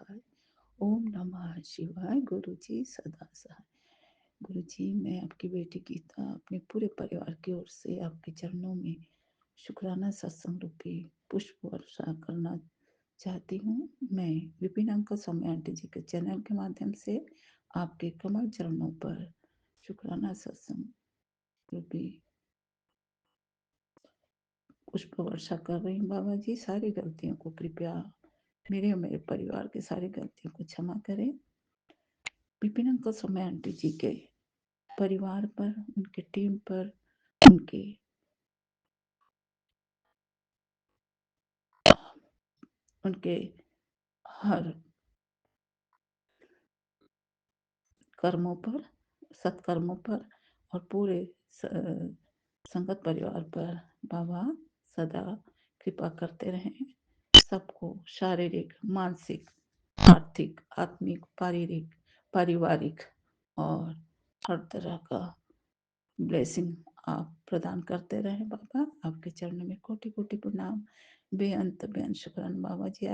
सहाय। ओम नमः शिवाय। गुरु जी सदा सहाय। गुरु जी, मैं आपकी बेटी गीता अपने पूरे परिवार की ओर से आपके चरणों में शुक्राना सत्संग रूपी पुष्प वर्षा करना चाहती हूँ। मैं विपिन अंकल स्वामी आंटी जी के चैनल के माध्यम से आपके कमल चरणों पर शुक्राना सत्संग रूपी पुष्प वर्षा कर रही हूँ। बाबा जी, सारी गलतियों को कृपया मेरे और मेरे परिवार की सारी गलतियों को क्षमा करें। विपिन अंकल स्वामी आंटी जी के परिवार पर, उनके टीम पर, उनके उनके हर कर्मों पर, सत्कर्मों पर और पूरे संगत परिवार पर बाबा सदा कृपा करते रहें। सबको शारीरिक, मानसिक, आर्थिक, आत्मिक, शारीरिक, पारिवारिक और हर तरह का ब्लेसिंग आप प्रदान करते रहें। बाबा, आपके चरणों में कोटि कोटि प्रणाम, बेअंत बेअंत शुक्राना। बाबा जी,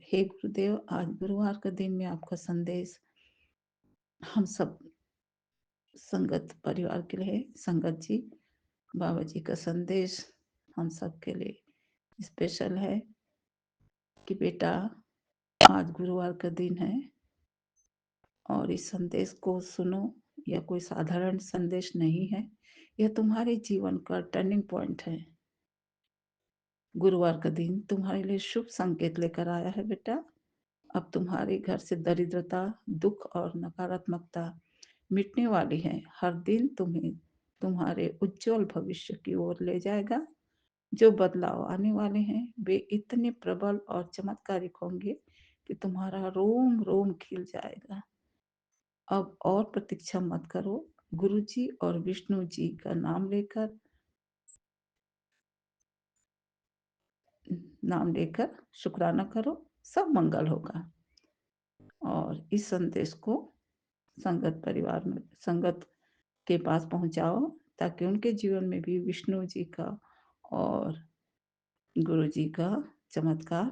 हे गुरुदेव, आज गुरुवार का दिन में आपका संदेश हम सब संगत परिवार के लिए, संगत जी, बाबा जी का संदेश हम सब के लिए स्पेशल है कि बेटा, आज गुरुवार का दिन है और इस संदेश को सुनो। यह कोई साधारण संदेश नहीं है, यह तुम्हारे जीवन का टर्निंग पॉइंट है। गुरुवार का दिन तुम्हारे लिए शुभ संकेत लेकर आया है बेटा। अब तुम्हारे घर से दरिद्रता, दुख और नकारात्मकता मिटने वाली है। हर दिन तुम्हें तुम्हारे उज्जवल भविष्य की ओर ले जाएगा। जो बदलाव आने वाले हैं वे इतने प्रबल और चमत्कारिक होंगे कि तुम्हारा रोम रोम खिल जाएगा। अब और प्रतीक्षा मत करो, गुरु जी और विष्णु जी का नाम लेकर शुक्राना करो, सब मंगल होगा। और इस संदेश को संगत परिवार में, संगत के पास पहुंचाओ ताकि उनके जीवन में भी विष्णु जी का और गुरु जी का चमत्कार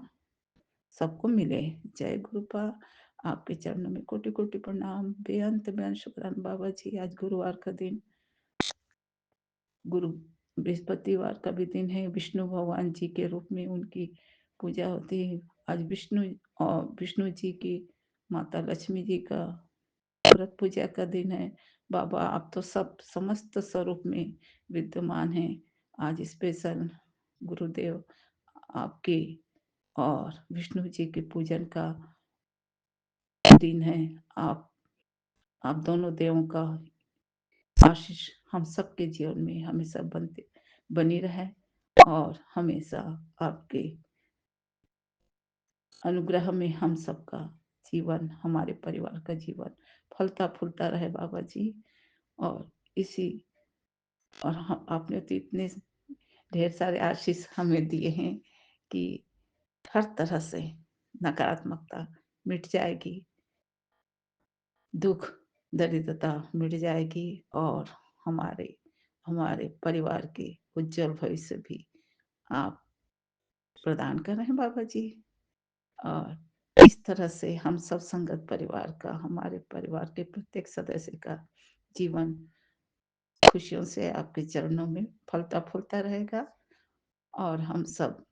सबको मिले। जय गुरुपा। आपके चरणों में कोटि कोटि प्रणाम, बेअंत बेअंत शुक्राना। बाबा जी, आज गुरुवार का दिन, गुरु बृहस्पतिवार का भी दिन है। विष्णु भगवान जी के रूप में उनकी पूजा होती है। आज विष्णु जी की माता लक्ष्मी जी का व्रत पूजा का दिन है। बाबा, आप तो सब समस्त स्वरूप में विद्यमान हैं। आज स्पेशल गुरुदेव आपके और विष्णु जी के पूजन का दिन है। आप दोनों देवों का आशीष हम सबके जीवन में हमेशा बनी रहे और हमेशा आपके अनुग्रह में हम सबका जीवन, हमारे परिवार का जीवन फलता फूलता रहे बाबा जी। और इसी और हम आपने तो इतने ढेर सारे आशीष हमें दिए हैं कि हर तरह से नकारात्मकता मिट जाएगी, दुख दरिद्रता मिट जाएगी और हमारे हमारे परिवार के उज्जवल भविष्य भी आप प्रदान कर रहे हैं बाबा जी। और इस तरह से हम सब संगत परिवार का, हमारे परिवार के प्रत्येक सदस्य का जीवन खुशियों से आपके चरणों में फलता फूलता रहेगा और हम सब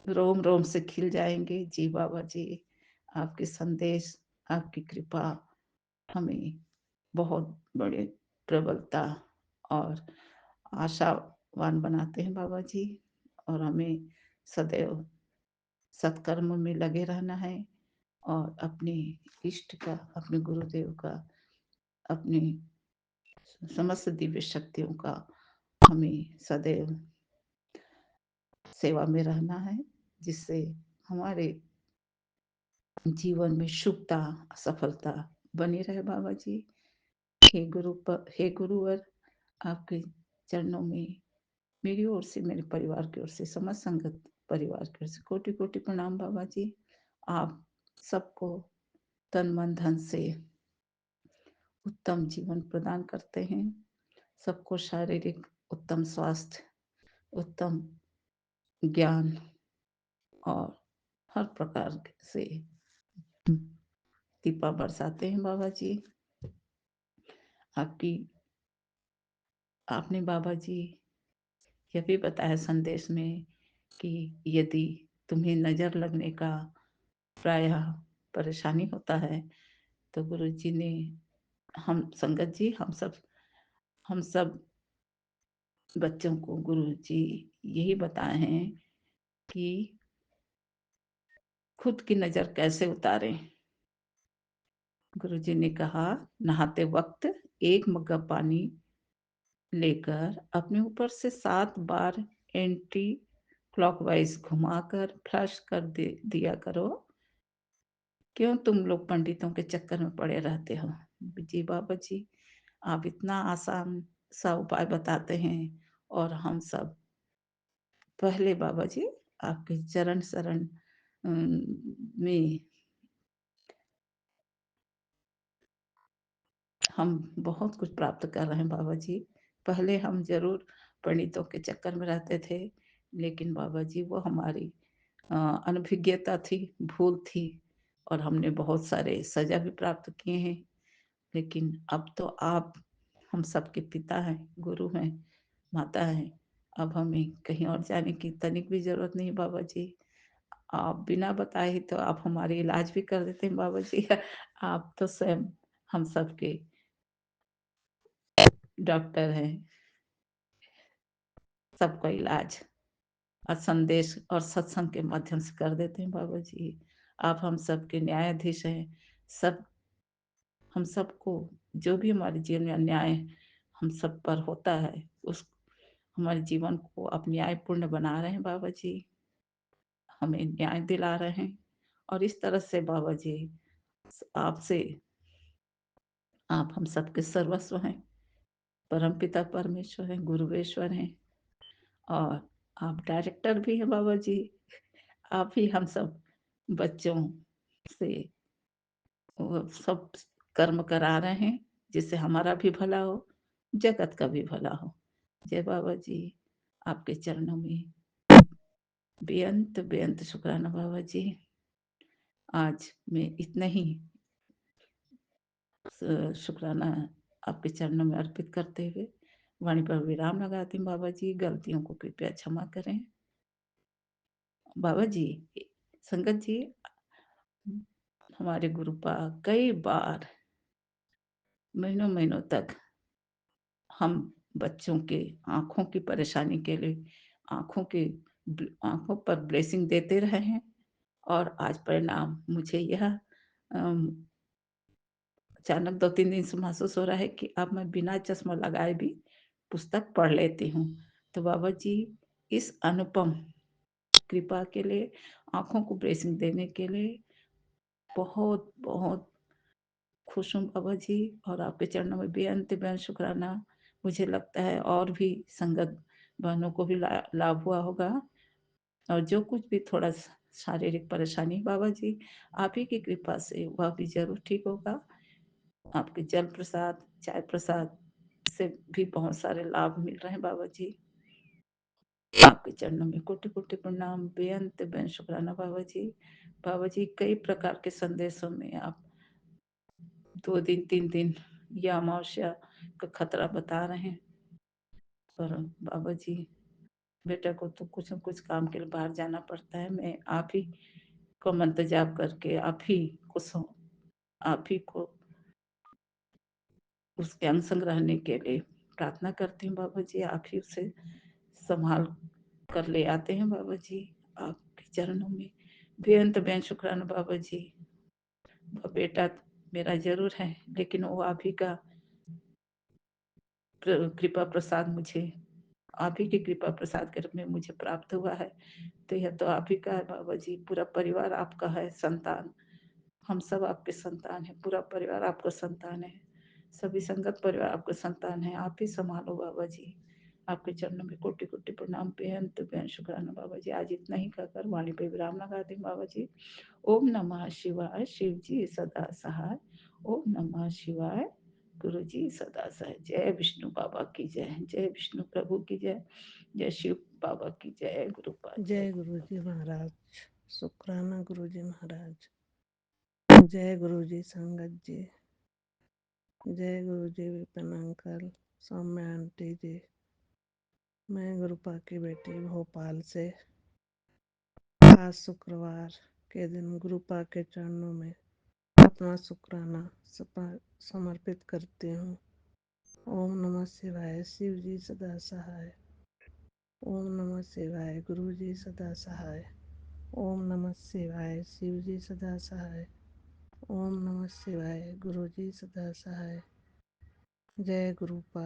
रोम रोम से खिल जाएंगे। जी बाबा जी, आपके संदेश, आपकी कृपा हमें बहुत बड़े प्रबलता और आशावान बनाते हैं बाबा जी। और हमें सदैव सत्कर्म में लगे रहना है और अपने इष्ट का, अपने गुरुदेव का, अपनी समस्त दिव्य शक्तियों का हमें सदैव सेवा में रहना है, जिससे हमारे जीवन में शुभता, सफलता बनी रहे बाबा जी। हे गुरुवर, आपके चरणों में मेरी ओर से, मेरे परिवार की ओर से, समस्त संगत परिवार की ओर से कोटि कोटि प्रणाम बाबा जी। आप सबको तन मन धन से उत्तम जीवन प्रदान करते हैं। सबको शारीरिक उत्तम स्वास्थ्य, उत्तम ज्ञान और हर प्रकार से कृपा बरसाते हैं बाबा जी। आपकी आपने बाबा जी यह भी बताया संदेश में कि यदि तुम्हें नज़र लगने का प्रायः परेशानी होता है, तो गुरु जी ने हम संगत जी हम सब बच्चों को गुरु जी यही बताए हैं कि खुद की नज़र कैसे उतारें। गुरु जी ने कहा, नहाते वक्त एक मग्गा पानी लेकर अपने ऊपर से 7 बार एंटी क्लॉकवाइज घुमाकर फ्लश कर दिया करो। क्यों तुम लोग पंडितों के चक्कर में पड़े रहते हो? जी बाबा जी, आप इतना आसान सा उपाय बताते हैं और हम सब पहले बाबा जी आपके चरण शरण में हम बहुत कुछ प्राप्त कर रहे हैं बाबा जी। पहले हम ज़रूर पंडितों के चक्कर में रहते थे, लेकिन बाबा जी वो हमारी अनभिज्ञता थी, भूल थी और हमने बहुत सारे सज़ा भी प्राप्त किए हैं। लेकिन अब तो आप हम सबके पिता हैं, गुरु हैं, माता हैं। अब हमें कहीं और जाने की तनिक भी ज़रूरत नहीं बाबा जी। आप बिना बताए ही तो आप हमारे इलाज भी कर देते हैं बाबा जी। आप तो स्वयं हम सबके डॉक्टर हैं, सबका इलाज और संदेश और सत्संग के माध्यम से कर देते हैं बाबा जी। आप हम सबके न्यायाधीश हैं। सब हम सबको जो भी हमारे जीवन में अन्याय हम सब पर होता है, उस हमारे जीवन को आप न्यायपूर्ण बना रहे हैं बाबा जी। हमें न्याय दिला रहे हैं और इस तरह से बाबा जी आपसे आप हम सबके सर्वस्व हैं, परमपिता परमेश्वर हैं, गुरुवेश्वर हैं और आप डायरेक्टर भी हैं बाबा जी। आप ही हम सब बच्चों से वो सब कर्म करा रहे हैं, जिससे हमारा भी भला हो, जगत का भी भला हो। जय बाबा जी, आपके चरणों में बेअंत बेअंत शुक्राना बाबा जी। आज मैं इतना ही शुक्राना आपके चरणों में अर्पित करते हुए वाणी पर विराम लगाती हूँ बाबा जी। गलतियों को कृपया क्षमा करें बाबा जी। संगत जी, हमारे गुरुपा कई बार महीनों महीनों तक हम बच्चों के आँखों की परेशानी के लिए आँखों पर ब्लेसिंग देते रहे हैं और आज परिणाम मुझे यह अचानक 2-3 दिन से महसूस हो रहा है कि अब मैं बिना चश्मा लगाए भी पुस्तक पढ़ लेती हूँ। तो बाबा जी, इस अनुपम कृपा के लिए, आँखों को ब्लेसिंग देने के लिए बहुत-बहुत खुश हूँ बाबा जी और आपके चरणों में बेअंत बेअंत शुक्राना। मुझे लगता है और भी संगत बहनों को भी लाभ हुआ होगा और जो कुछ भी थोड़ा शारीरिक परेशानी बाबा जी, आप ही की कृपा से वह भी ज़रूर ठीक होगा। आपके जल प्रसाद, चाय प्रसाद से भी बहुत सारे लाभ मिल रहे हैं बाबा जी। आपके चरणों में कोटि-कोटि प्रणाम, बेअंत बेअंत शुक्राना बाबा जी। बाबा जी, कई प्रकार के संदेशों में आप 2 दिन, 3 दिन या अमावस्या का खतरा बता रहे हैं। पर बाबा जी, बेटा को तो कुछ न कुछ काम के लिए बाहर जाना पड़ता है। मैं आप ही को मंत्र जाप करके आप ही को उसके अंग संग रहने के लिए प्रार्थना करती हूँ बाबा जी। आप ही उसे संभाल कर ले आते हैं बाबा जी, आपके चरणों में बेअंत बेअंत शुक्राना बाबा जी। वो बेटा मेरा ज़रूर है, लेकिन वो आप ही का कृपा प्रसाद मुझे आप ही की कृपा प्रसाद के रूप में मुझे प्राप्त हुआ है। तो यह तो आप ही का है बाबा जी, पूरा परिवार आपका है संतान। हम सब आपके संतान हैं, पूरा परिवार आपका संतान है। सभी संगत परिवार आपका संतान है। आप ही सँभालो बाबा जी। आपके चरणों में कोटि-कोटि प्रणाम, बेअंत बेअंत शुक्राना बाबा जी। आज इतना ही कहकर वाणी पे विराम लगा दें बाबा जी। ओम नमः शिवाय, शिव जी सदा सहाय। ओम नमः शिवाय, गुरु जी सदा सहाय। जय विष्णु बाबा की जय, जय विष्णु प्रभु की जय, जय शिव बाबा की जय, गुरुपाद जय जय गुरु गुरुपाद। जी महाराज। शुक्राना गुरु जी महाराज। जय गुरु जी संगत जी। जय गुरु जी विपिन अंकल, सौम्या आंटी जी। मैं गुरुपा की बेटी भोपाल से आज शुक्रवार के दिन गुरुपा के चरणों में अपना शुक्राना समर्पित करती हूँ। ओम नमः शिवाय, शिव जी सदा सहाय। ओम नमः शिवाय, गुरु जी सदा सहाय। ओम नमः शिवाय, शिव जी सदा सहाय। ओम नमः शिवाय, गुरु जी सदा सहाय। जय गुरुपा,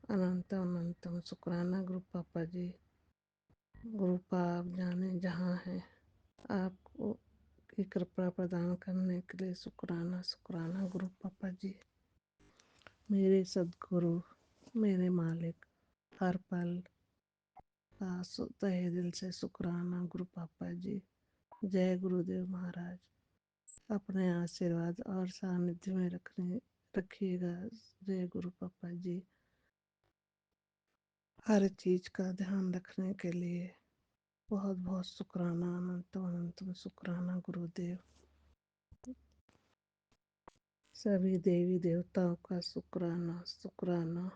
अनंतम अनंतम शुक्राना गुरु पापा जी। गुरुपा आप जाने जहाँ हैं, आपको की कृपा प्रदान करने के लिए शुक्राना शुक्राना गुरु पापा जी। मेरे सदगुरु, मेरे मालिक, हर पल का तहे दिल से शुक्राना गुरु पापा जी। जय गुरुदेव महाराज। अपने आशीर्वाद और सानिध्य में रखिएगा। जय गुरु पापा जी। हर चीज का ध्यान रखने के लिए बहुत बहुत शुक्राना, अनंतम अनंतम शुक्राना गुरुदेव। सभी देवी देवताओं का शुक्राना शुक्राना।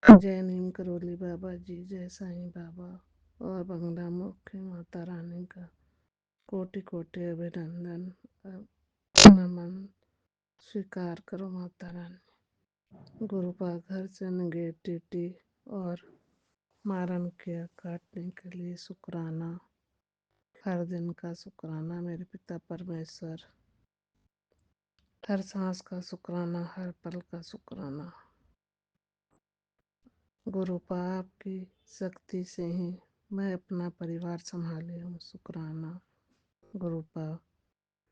जय नीम करोली बाबा जी, जय साईं बाबा और बंगला मुखी माता रानी का कोटि कोटि अभिनंदन, नमन स्वीकार करो माता रानी। गुरुपा घर से निगेटिविटी और मारण किया काटने के लिए शुक्राना। हर दिन का शुक्राना मेरे पिता परमेश्वर। हर सांस का शुक्राना, हर पल का शुक्राना। गुरुपा आपकी शक्ति से ही मैं अपना परिवार संभाली हूँ। शुक्राना गुरुपा।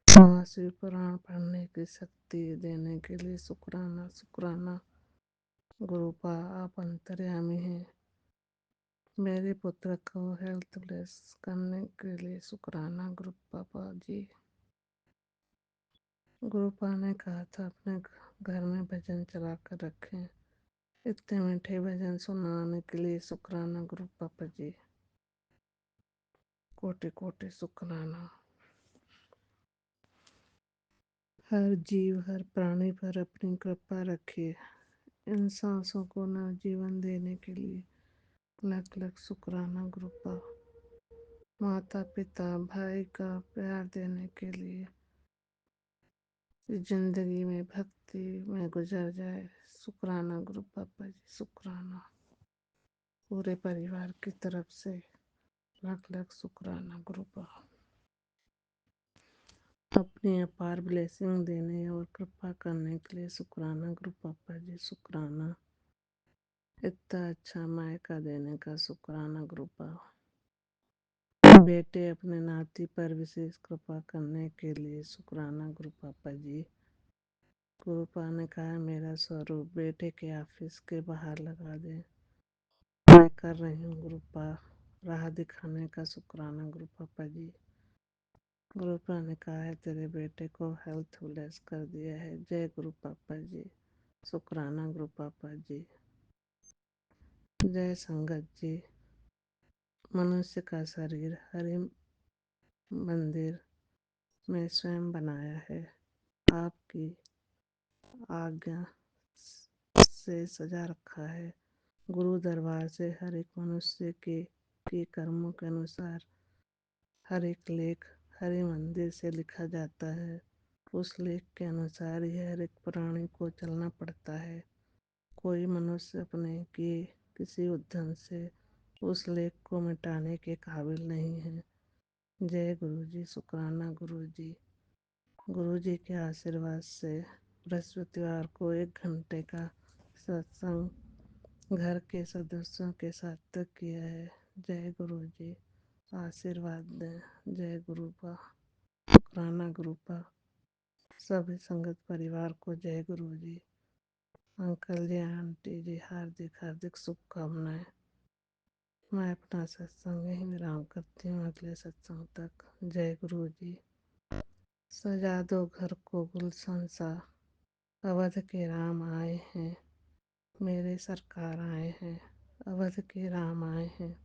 महाशिव पुराण पढ़ने की शक्ति देने के लिए शुक्राना शुक्राना। गुरुपा आप अंतर्यामी हैं। मेरे पुत्र को हेल्थलेस करने के लिए शुक्राना गुरु पापा जी। गुरुपा ने कहा था अपने घर में भजन चला कर रखें। इतने मीठे भजन सुनाने के लिए शुक्राना गुरु पापा जी। कोटि कोटि शुक्राना। हर जीव, हर प्राणी पर अपनी कृपा रखिए। इन सांसों को नवजीवन देने के लिए लख लख शुक्राना गुरुपा। माता पिता भाई का प्यार देने के लिए जिंदगी में भक्ति में गुजर जाए। शुक्राना गुरु पापा जी शुक्राना। पूरे परिवार की तरफ से लख लख शुक्राना गुरुपा। अपनी अपार ब्लेसिंग देने और कृपा करने के लिए शुक्राना गुरु पापा जी शुक्राना। इतना अच्छा मायका देने का शुक्राना गुरुपा। बेटे अपने नाती पर विशेष कृपा करने के लिए शुक्राना गुरु पापा जी। गुरुपा ने कहा मेरा स्वरूप बेटे के ऑफिस के बाहर लगा दे। मैं कर रही हूँ गुरुपा। राह दिखाने का शुक्राना गुरु पापा जी। गुरुपा ने कहा है तेरे बेटे को हेल्थलेस कर दिया है। जय गुरु पापा जी शुक्राना गुरु पापा जी। जय संगत जी। मनुष्य का शरीर हरि मंदिर में स्वयं बनाया है। आपकी आज्ञा से सजा रखा है। गुरु दरबार से हर एक मनुष्य के कर्मों के अनुसार हर एक लेख हरि मंदिर से लिखा जाता है। उस लेख के अनुसार ही हर एक प्राणी को चलना पड़ता है। कोई मनुष्य अपने किए किसी उद्यम से उस लेख को मिटाने के काबिल नहीं है। जय गुरु जी शुक्राना गुरु जी। गुरु जी के आशीर्वाद से बृहस्पतिवार को 1 घंटे का सत्संग घर के सदस्यों के साथ किया है। जय गुरु जी आशीर्वाद दें। जय गुरुपा शुक्राना गुरुपा। सभी संगत परिवार को जय गुरु जी। अंकल जी आंटी जी हार्दिक हार्दिक शुभकामनाएं। मैं अपना सत्संग यहीं विराम करती हूँ अगले सत्संग तक। जय गुरु जी। सजा दो घर को गुलशन सा, अवध के राम आए हैं, मेरे सरकार आए हैं, अवध के राम आए हैं।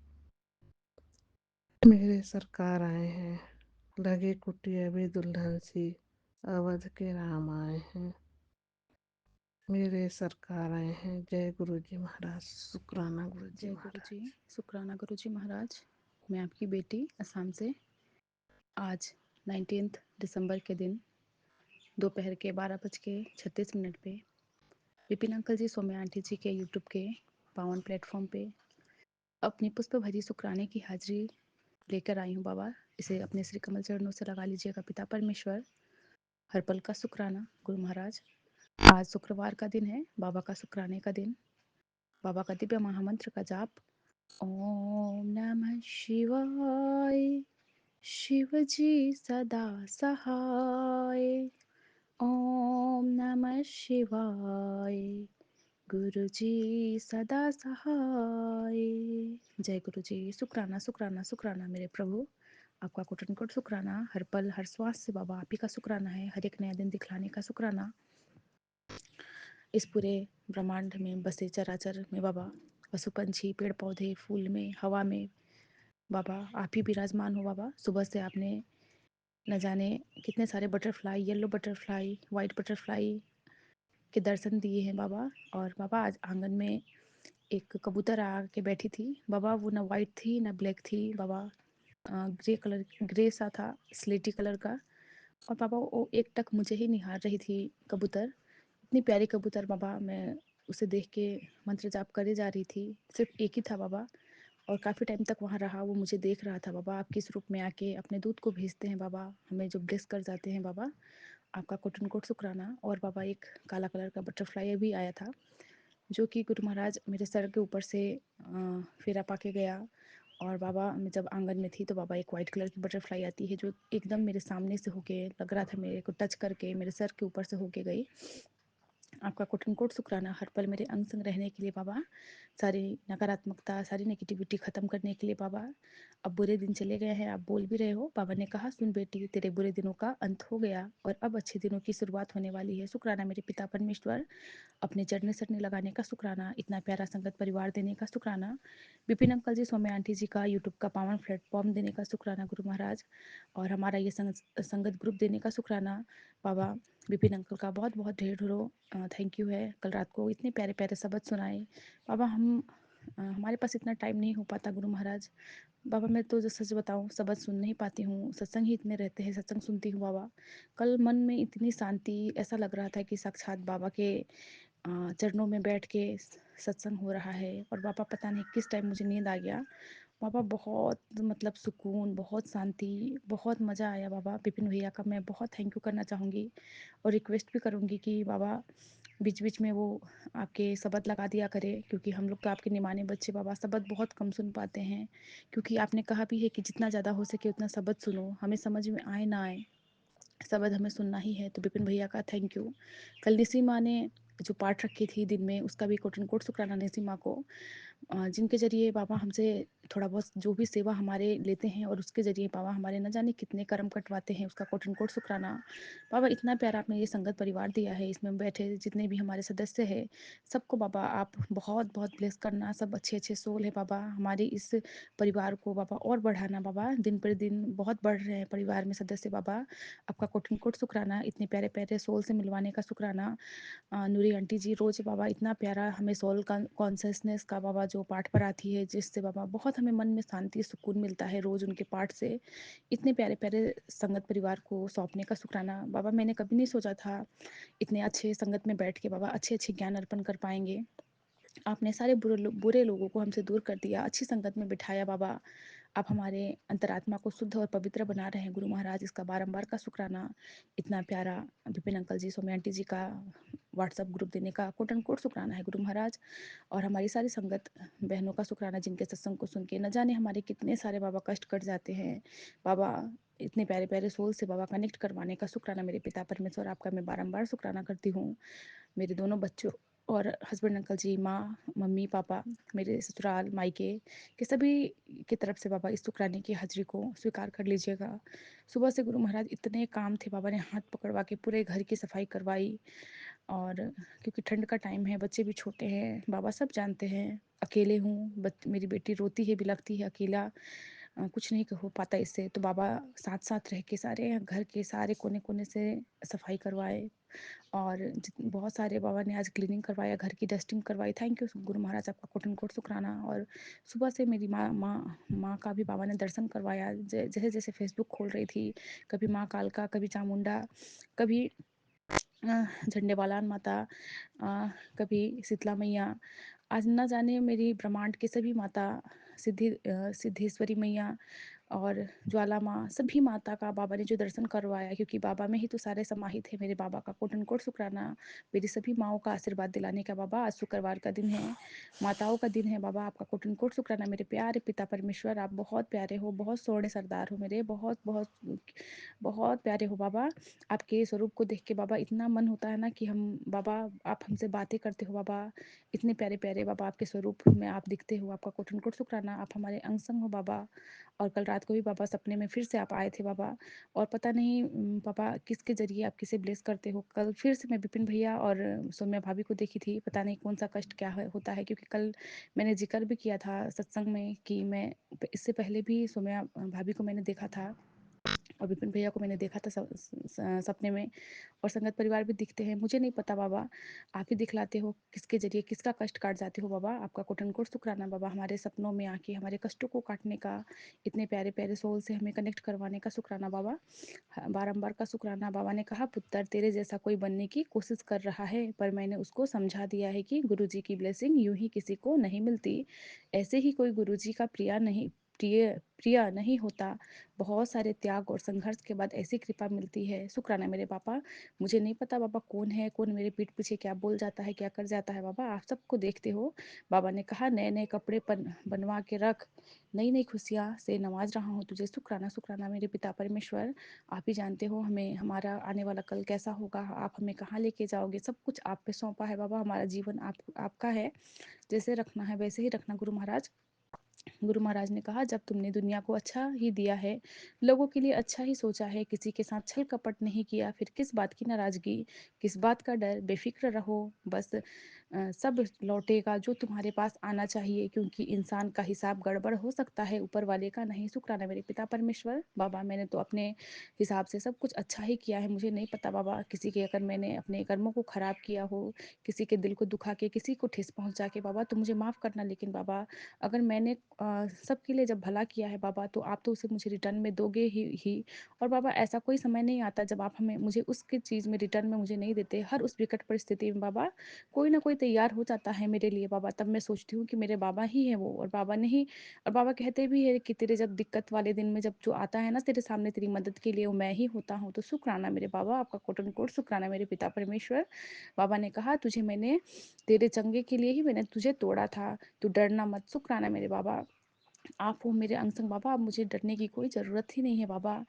मेरे सरकार आए हैं, लगे कुटिया भी दुल्हन सी, अवध के राम आए हैं। मेरे सरकार आए हैं। जय गुरु जी महाराज। शुक्राना गुरु जी जय गुरु जी, महाराज। शुक्राना गुरु जी महाराज। मैं आपकी बेटी असम से। आज 19 दिसंबर के दिन दोपहर के 12:36 पे विपिन अंकल जी, सौम्या आंटी जी के यूट्यूब के पावन प्लेटफॉर्म पे अपनी पुष्प भरी शुक्राने की हाजिरी लेकर आई हूँ बाबा। इसे अपने श्री कमल चरणों से लगा लीजिएगा। पिता परमेश्वर, हर पल का शुक्राना गुरु महाराज। आज शुक्रवार का दिन है, बाबा का शुक्राने का दिन। बाबा का दिव्य महामंत्र का जाप। ओम नमः शिवाय, शिवजी सदा सहाय। ओम नमः शिवाय, गुरुजी सदा सहाय। जय गुरुजी। शुक्राना शुक्राना शुक्राना मेरे प्रभु, आपका कोटन कोट शुक्राना। हर पल हर श्वास से बाबा आप ही का शुक्राना है। हर एक नया दिन दिखलाने का शुक्राना। इस पूरे ब्रह्मांड में बसे चराचर में बाबा, पशु पंछी, पेड़ पौधे, फूल में, हवा में, बाबा आप ही विराजमान हो बाबा। सुबह से आपने न जाने कितने सारे butterfly, yellow butterfly, white butterfly के दर्शन दिए हैं बाबा। और बाबा आज आंगन में एक कबूतर आके बैठी थी बाबा। वो ना वाइट थी ना ब्लैक थी बाबा, ग्रे कलर, ग्रे सा था, स्लेटी कलर का। और बाबा वो एक टक मुझे ही निहार रही थी कबूतर। इतनी प्यारी कबूतर बाबा, मैं उसे देख के मंत्र जाप करे जा रही थी। सिर्फ एक ही था बाबा, और काफ़ी टाइम तक वहाँ रहा। वो मुझे देख रहा था बाबा। आप किस रूप में आके अपने दूध को भेजते हैं बाबा, हमें जो ब्लेस कर जाते हैं बाबा, आपका कोटन कोट शुक्राना। और बाबा एक काला कलर का बटरफ्लाई भी आया था, जो कि गुरु महाराज मेरे सर के ऊपर से फेरा पाके गया। और बाबा मैं जब आंगन में थी तो बाबा एक वाइट कलर की बटरफ्लाई आती है, जो एकदम मेरे सामने से होके लग रहा था मेरे को टच करके मेरे सर के ऊपर से होके गई। आपका कोटन कोट शुक्राना। हर पल मेरे अंग संग रहने के लिए बाबा, सारी नकारात्मकता, सारी नेगेटिविटी ख़त्म करने के लिए बाबा। अब बुरे दिन चले गए हैं, आप बोल भी रहे हो। बाबा ने कहा, सुन बेटी, तेरे बुरे दिनों का अंत हो गया और अब अच्छे दिनों की शुरुआत होने वाली है। शुक्राना मेरे पिता परमेश्वर, अपने चढ़ने सटने लगाने का शुक्राना। इतना प्यारा संगत परिवार देने का शुक्राना। विपिन अंकल जी, सौम्या आंटी जी का यूट्यूब का पावन प्लेटफॉर्म देने का शुक्राना गुरु महाराज। और हमारा ये संगत ग्रुप देने का शुक्राना बाबा। विपिन अंकल का बहुत बहुत ढेर ढेरों थैंक यू है। कल रात को इतने प्यारे प्यारे शब्द सुनाए बाबा। हमारे पास इतना टाइम नहीं हो पाता गुरु महाराज। बाबा मैं तो जो सच बताऊं, शब्द सुन नहीं पाती हूँ। सत्संग ही इतने रहते हैं, सत्संग सुनती हूँ बाबा। कल मन में इतनी शांति, ऐसा लग रहा था कि साक्षात बाबा के चरणों में बैठ के सत्संग हो रहा है। और बाबा पता नहीं किस टाइम मुझे नींद आ गया बाबा। बहुत मतलब सुकून, बहुत शांति, बहुत मज़ा आया बाबा। विपिन भैया का मैं बहुत थैंक यू करना चाहूँगी और रिक्वेस्ट भी करूँगी कि बाबा बीच बीच में वो आपके शब्द लगा दिया करे, क्योंकि हम लोग तो आपके निमाने बच्चे बाबा, शब्द बहुत कम सुन पाते हैं। क्योंकि आपने कहा भी है कि जितना ज़्यादा हो सके उतना शब्द सुनो, हमें समझ में आए ना आए, शब्द हमें सुनना ही है। तो विपिन भैया का थैंक यू। कल निसी माँ ने जो पाठ रखी थी दिन में, उसका भी कोटन कोट शुक्राना निसी माँ को, जिनके ज़रिए बाबा हमसे थोड़ा बहुत जो भी सेवा हमारे लेते हैं और उसके ज़रिए बाबा हमारे न जाने कितने कर्म कटवाते हैं, उसका कोटन कोट शुक्राना। बाबा इतना प्यारा आपने ये संगत परिवार दिया है, इसमें बैठे जितने भी हमारे सदस्य हैं सबको बाबा आप बहुत बहुत ब्लेस करना। सब अच्छे अच्छे सोल है बाबा, हमारे इस परिवार को बाबा और बढ़ाना बाबा। दिन पर दिन बहुत बढ़ रहे हैं परिवार में सदस्य बाबा, आपका कोटन कोट शुक्राना। इतने प्यारे प्यारे सोल से मिलवाने का शुक्राना। नूरी आंटी जी रोज़ बाबा इतना प्यारा हमें सोल कॉन्शियसनेस का बाबा जो पाठ पढ़ाती है, जिससे बाबा बहुत हमें मन में शांति सुकून मिलता है रोज़ उनके पाठ से। इतने प्यारे प्यारे संगत परिवार को सौंपने का शुक्राना बाबा। मैंने कभी नहीं सोचा था इतने अच्छे संगत में बैठ के बाबा अच्छे अच्छे ज्ञान अर्पण कर पाएंगे। आपने सारे बुरे लोगों को हमसे दूर कर दिया, अच्छी संगत में बिठाया बाबा। आप हमारे अंतरात्मा को शुद्ध और पवित्र बना रहे हैं गुरु महाराज, इसका बारंबार का शुक्राना। इतना प्यारा विपिन अंकल जी, सौम्या आंटी जी का व्हाट्सअप ग्रुप देने का कोटन कोट शुक्राना है गुरु महाराज। और हमारी सारी संगत बहनों का शुक्राना, जिनके सत्संग को सुन के न जाने हमारे कितने सारे बाबा कष्ट कट जाते हैं बाबा। इतने प्यारे प्यारे सोल से बाबा कनेक्ट करवाने का शुक्राना मेरे पिता परमेश्वर, आपका मैं बारंबार शुक्राना करती हूँ। मेरे दोनों बच्चों और हस्बैंड अंकल जी, माँ मम्मी पापा, मेरे ससुराल मायके के सभी की तरफ से बाबा इस शुक्राने की हाजिरी को स्वीकार कर लीजिएगा। सुबह से गुरु महाराज इतने काम थे, बाबा ने हाथ पकड़वा के पूरे घर की सफाई करवाई। और क्योंकि ठंड का टाइम है, बच्चे भी छोटे हैं बाबा, सब जानते हैं, अकेले हूँ, मेरी बेटी रोती है बिलखती है अकेला। कुछ नहीं हो पाता इससे। तो बाबा साथ-साथ रह के सारे घर के सारे कोने-कोने से सफाई करवाए और बहुत सारे बाबा ने आज क्लीनिंग करवाया, घर की डस्टिंग करवाई। थैंक यू गुरु महाराज, आपका कोटि कोटि शुक्राना। और सुबह से मेरी माँ माँ माँ का भी बाबा ने दर्शन करवाया। जैसे-जैसे फेसबुक खोल रही थी, कभी माँ कालका, कभी चामुंडा, कभी झंडेवालान माता, कभी शीतला मैया। आज ना जाने मेरी ब्रह्मांड की सभी माता, सिद्धेश्वरी मैया और ज्वाला माँ, सभी माता का बाबा ने जो दर्शन करवाया, क्योंकि बाबा में ही तो सारे समाहित है। मेरे बाबा का कोटन कोट शुक्राना। मेरी सभी माओं का आशीर्वाद दिलाने का बाबा। आज शुक्रवार का दिन है, माताओं का दिन है बाबा। आपका कोटन कोट शुक्राना। मेरे प्यारे पिता परमेश्वर, आप बहुत प्यारे हो, बहुत सोने सरदार हो मेरे, बहुत बहुत बहुत प्यारे हो बाबा। आपके स्वरूप को देख के बाबा इतना मन होता है ना कि हम बाबा, आप हमसे बातें करते हो बाबा। इतने प्यारे प्यारे बाबा आपके स्वरूप में आप दिखते हो। आपका कोटन कोट शुक्राना। आप हमारे अंग संग हो बाबा। और कल रात को भी बाबा सपने में फिर से आप आए थे बाबा। और पता नहीं पापा किसके ज़रिए आप किसे ब्लेस करते हो। कल फिर से मैं विपिन भैया और सौम्या भाभी को देखी थी। पता नहीं कौन सा कष्ट क्या होता है, क्योंकि कल मैंने जिक्र भी किया था सत्संग में कि मैं इससे पहले भी सौम्या भाभी को मैंने देखा था और विपिन भैया को मैंने देखा था सपने में। और संगत परिवार भी दिखते हैं। मुझे नहीं पता बाबा, आप ही दिखलाते हो किसके ज़रिए किसका कष्ट काट जाते हो बाबा। आपका कोटन-कोट शुक्राना बाबा, हमारे सपनों में आके हमारे कष्टों को काटने का, इतने प्यारे-प्यारे सोल से हमें कनेक्ट करवाने का शुक्राना बाबा। बारंबार का शुक्राना। बाबा ने कहा, पुत्र तेरे जैसा कोई बनने की कोशिश कर रहा है, पर मैंने उसको समझा दिया है कि गुरुजी की ब्लेसिंग यूं ही किसी को नहीं मिलती। ऐसे ही कोई गुरुजी का प्रिय नहीं होता। बहुत सारे त्याग और संघर्ष के बाद ऐसी कृपा मिलती है। शुक्राना मेरे पापा। मुझे नहीं पता बाबा कौन है, कौन मेरे पीठ पीछे क्या बोल जाता है, क्या कर जाता है बाबा। आप सबको देखते हो। बाबा ने कहा, नए नए कपड़े बनवा के रख, नई नई खुशियाँ से नवाज रहा हूँ तुझे। शुक्राना शुक्राना मेरे पिता परमेश्वर। आप ही जानते हो हमें हमारा आने वाला कल कैसा होगा, आप हमें कहाँ लेके जाओगे। सब कुछ आप पे सौंपा है बाबा। हमारा जीवन आपका है, जैसे रखना है वैसे ही रखना गुरु महाराज। गुरु महाराज ने कहा, जब तुमने दुनिया को अच्छा ही दिया है, लोगों के लिए अच्छा ही सोचा है, किसी के साथ छल कपट नहीं किया, फिर किस बात की नाराजगी, किस बात का डर। बेफिक्र रहो, बस सब लौटेगा जो तुम्हारे पास आना चाहिए, क्योंकि इंसान का हिसाब गड़बड़ हो सकता है, ऊपर वाले का नहीं। शुक्राना मेरे पिता परमेश्वर। बाबा मैंने तो अपने हिसाब से सब कुछ अच्छा ही किया है। मुझे नहीं पता बाबा, किसी के अगर मैंने अपने कर्मों को खराब किया हो, किसी के दिल को दुखा के, किसी को ठेस पहुंचा के बाबा, तो मुझे माफ़ करना। लेकिन बाबा, अगर मैंने सबके लिए जब भला किया है बाबा, तो आप तो उसे मुझे रिटर्न में दोगे ही। और बाबा, ऐसा कोई समय नहीं आता जब आप हमें मुझे उसकी चीज़ में रिटर्न में मुझे नहीं देते। हर उस विकट परिस्थिति में बाबा कोई ना कोई तैयार हो जाता है मेरे लिए बाबा। तब मैं सोचती हूँ कि मेरे बाबा ही हैं वो, और बाबा ने ही। और बाबा कहते भी है कि तेरे जब दिक्कत वाले दिन में जब जो आता है ना तेरे सामने तेरी मदद के लिए, वो मैं ही होता हूँ। तो शुक्राना मेरे बाबा, आपका कोटन कोट शुक्राना मेरे पिता परमेश्वर। बाबा ने कहा, तुझे मैंने तेरे चंगे के लिए ही मैंने तुझे तोड़ा था, तू डरना मत। शुक्राना मेरे बाबा। आप हो मेरे अंग संग बाबा। अब मुझे डरने की कोई ज़रूरत ही नहीं है बाबा।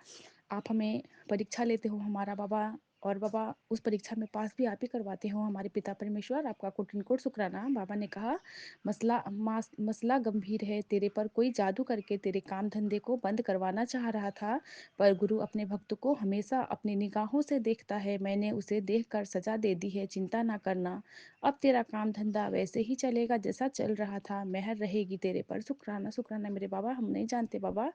आप हमें परीक्षा लेते हो हमारा बाबा, और बाबा उस परीक्षा में पास भी आप ही करवाते हो हमारे पिता परमेश्वर। आपका कोटि कोटि शुक्राना। बाबा ने कहा, मसला गंभीर है, तेरे पर कोई जादू करके तेरे काम धंधे को बंद करवाना चाह रहा था, पर गुरु अपने भक्त को हमेशा अपनी निगाहों से देखता है। मैंने उसे देखकर सजा दे दी है, चिंता ना करना। अब तेरा काम धंधा वैसे ही चलेगा जैसा चल रहा था, मेहर रहेगी तेरे पर। शुक्राना शुक्राना मेरे बाबा। हम नहीं जानते बाबा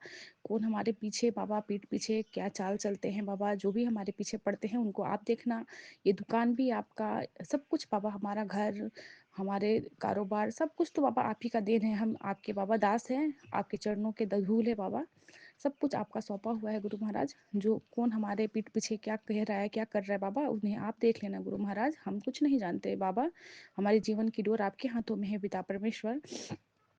कौन हमारे पीछे बाबा, पीठ पीछे क्या चाल चलते हैं बाबा। जो भी हमारे पीछे पड़ते हैं उनको आप देखना। ये दुकान भी आपका, सब कुछ बाबा, हमारा घर, हमारे कारोबार, सब कुछ तो बाबा आप ही का देन है। हम आपके बाबा दास हैं, आपके चरणों के धूल है बाबा। सब कुछ आपका सौंपा हुआ है गुरु महाराज। जो कौन हमारे पीठ पीछे क्या कह रहा है, क्या कर रहा है बाबा, उन्हें आप देख लेना गुरु महाराज। हम कुछ नहीं जानते बाबा। हमारे जीवन की डोर आपके हाथों में है पिता परमेश्वर।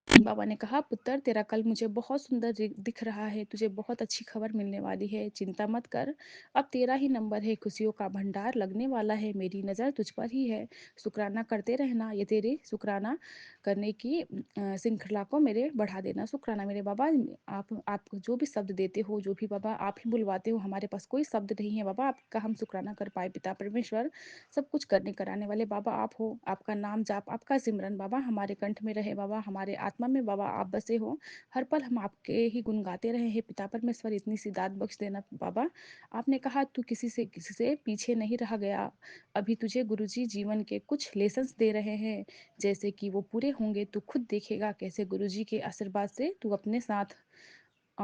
बाबा ने कहा, पुत्र तेरा कल मुझे बहुत सुंदर दिख रहा है, तुझे बहुत अच्छी खबर मिलने वाली है, चिंता मत कर। अब तेरा ही नंबर है, खुशियों का भंडार लगने वाला है, मेरी नज़र तुझ पर ही है। शुक्राना करते रहना, ये तेरे शुक्राना करने की श्रृंखला को मेरे बढ़ा देना। शुक्राना मेरे बाबा। आप जो भी शब्द देते हो, जो भी बाबा आप ही बुलवाते हो, हमारे पास कोई शब्द नहीं है बाबा आपका हम शुक्राना कर पाए पिता परमेश्वर। सब कुछ करने कराने वाले बाबा आप हो। आपका नाम जाप, आपका सिमरन बाबा हमारे कंठ में रहे बाबा, हमारे आत्मा में बाबा आप बसे हो। हर पल हम आपके ही गुण गाते रहे हैं पिता परमेश्वर। इतनी सी दात बख्श देना बाबा। आपने कहा, तू किसी से पीछे नहीं रह गया। अभी तुझे गुरुजी जीवन के कुछ लेसन्स दे रहे हैं, जैसे कि वो पूरे होंगे तो खुद देखेगा कैसे गुरुजी के आशीर्वाद से तू अपने साथ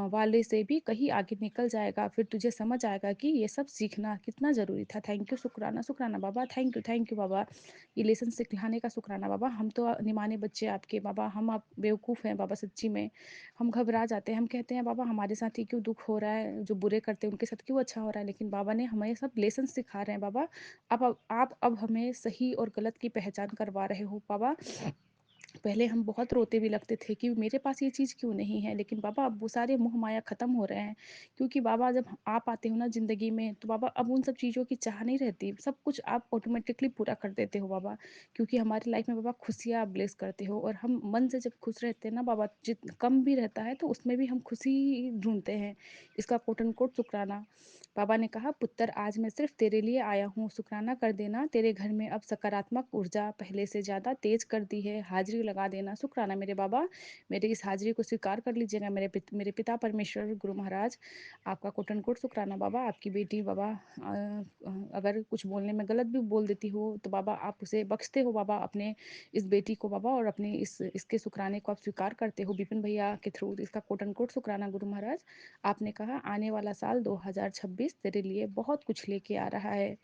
वाले से भी कहीं आगे निकल जाएगा। फिर तुझे समझ आएगा कि ये सब सीखना कितना ज़रूरी था। थैंक यू, शुक्राना, शुक्राना बाबा, थैंक यू बाबा। ये लेसन सिखाने का शुक्राना बाबा। हम तो निमाने बच्चे आपके बाबा, हम आप बेवकूफ़ हैं बाबा सच्ची में। हम घबरा जाते हैं, हम कहते हैं बाबा हमारे साथ ही क्यों दुःख हो रहा है, जो बुरे करते हैं उनके साथ क्यों अच्छा हो रहा है। लेकिन बाबा ने हमें सब लेसन सिखा रहे हैं बाबा। आप अब हमें सही और गलत की पहचान करवा रहे हो बाबा। पहले हम बहुत रोते भी लगते थे कि मेरे पास ये चीज़ क्यों नहीं है, लेकिन बाबा अब वो सारे मोह माया ख़त्म हो रहे हैं। क्योंकि बाबा जब आप आते हो ना ज़िंदगी में, तो बाबा अब उन सब चीज़ों की चाह नहीं रहती, सब कुछ आप ऑटोमेटिकली पूरा कर देते हो बाबा। क्योंकि हमारी लाइफ में बाबा खुशियाँ आप ब्लेस करते हो, और हम मन से जब खुश रहते हैं ना बाबा, जित कम भी रहता है तो उसमें भी हम खुशी ढूंढते हैं। इसका कोट एंड कोट शुक्राना। बाबा ने कहा, पुत्र आज मैं सिर्फ तेरे लिए आया हूँ, शुक्राना कर देना। तेरे घर में अब सकारात्मक ऊर्जा पहले से ज़्यादा तेज कर दी है, हाजिरी लगा देना। शुक्राना मेरे बाबा, मेरी इस हाजिरी को स्वीकार कर लीजिएगा मेरे पिता परमेश्वर गुरु महाराज। आपका कोट एंड कोट शुक्राना बाबा। आपकी बेटी बाबा अगर कुछ बोलने में गलत भी बोल देती हो तो बाबा आप उसे बख्शते हो बाबा, अपने इस बेटी को बाबा, और अपने इसके शुक्राने को आप स्वीकार करते हो विपिन भैया के थ्रू। इसका कोट एंड कोट शुक्राना गुरु महाराज। आपने कहा, आने वाला साल 2026 तेरे लिए बहुत कुछ लेके आ रहा है।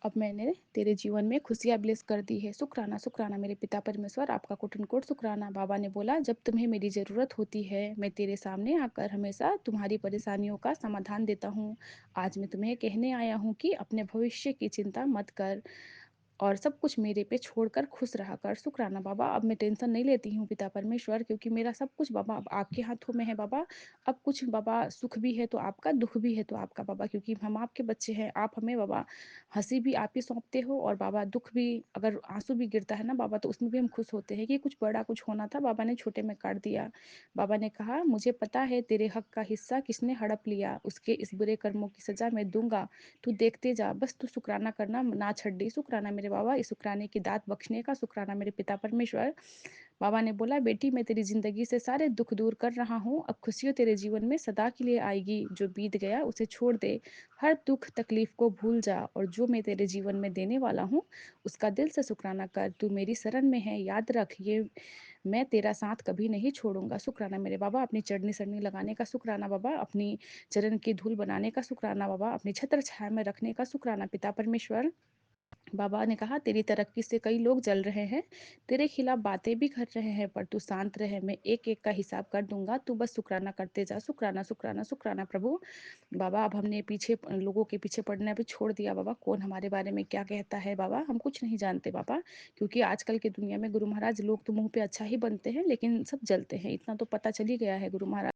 अब मैंने तेरे जीवन में खुशियाँ ब्लेस कर दी है। शुक्राना, शुक्राना मेरे पिता परमेश्वर। आपका कोट एंड कोट शुक्राना। बाबा ने बोला, जब तुम्हें मेरी ज़रूरत होती है मैं तेरे सामने आकर हमेशा तुम्हारी परेशानियों का समाधान देता हूँ। आज मैं तुम्हें कहने आया हूँ कि अपने भविष्य की चिंता मत कर, और सब कुछ मेरे पे छोड़कर खुश रहा कर। शुक्राना बाबा। अब मैं टेंशन नहीं लेती हूँ पिता परमेश्वर, क्योंकि मेरा सब कुछ बाबा अब आपके हाथों में है बाबा। अब कुछ बाबा सुख भी है तो आपका, दुख भी है तो आपका बाबा, क्योंकि हम आपके बच्चे हैं। आप हमें बाबा हंसी भी आप ही सौंपते हो, और बाबा दुख भी, अगर आंसू भी गिरता है ना बाबा, तो उसमें भी हम खुश होते हैं कि कुछ बड़ा कुछ होना था, बाबा ने छोटे में काट दिया। बाबा ने कहा, मुझे पता है तेरे हक का हिस्सा किसने हड़प लिया, उसके इस बुरे कर्मों की सजा मैं दूंगा। तू देखते जा, बस तू शुक्राना करना ना छड्डी। शुक्राना मेरे बाबा, इस शुक्राने की दात बख्शने का शुक्राना मेरे पिता परमेश्वर। बाबा ने बोला, बेटी मैं तेरी जिंदगी से सारे दुख दूर कर रहा हूँ, अब खुशियाँ तेरे जीवन में सदा के लिए आएगी। जो बीत गया उसे छोड़ दे, हर दुख तकलीफ को भूल जा, और जो मैं तेरे जीवन में देने वाला हूँ उसका दिल से शुक्राना कर। तू मेरी शरण में है, याद रख ये, मैं तेरा साथ कभी नहीं छोड़ूंगा। शुक्राना मेरे बाबा। अपनी चढ़नी सड़नी लगाने का शुक्राना बाबा, अपनी चरण की धूल बनाने का शुक्राना बाबा, अपनी छत्र छाया में रखने का शुक्राना पिता परमेश्वर। बाबा ने कहा, तेरी तरक्की से कई लोग जल रहे हैं, तेरे खिलाफ बातें भी कर रहे हैं, पर तू शांत रहे, मैं एक एक का हिसाब कर दूंगा, तू बस शुक्राना करते जा। शुक्राना, शुक्राना, शुक्राना प्रभु। बाबा अब हमने पीछे लोगों के पीछे पड़ना भी छोड़ दिया बाबा। कौन हमारे बारे में क्या कहता है बाबा, हम कुछ नहीं जानते बाबा। क्योंकि आजकल की दुनिया में गुरु महाराज, लोग तो मुंह पे अच्छा ही बनते हैं लेकिन सब जलते हैं, इतना तो पता चल ही गया है गुरु महाराज।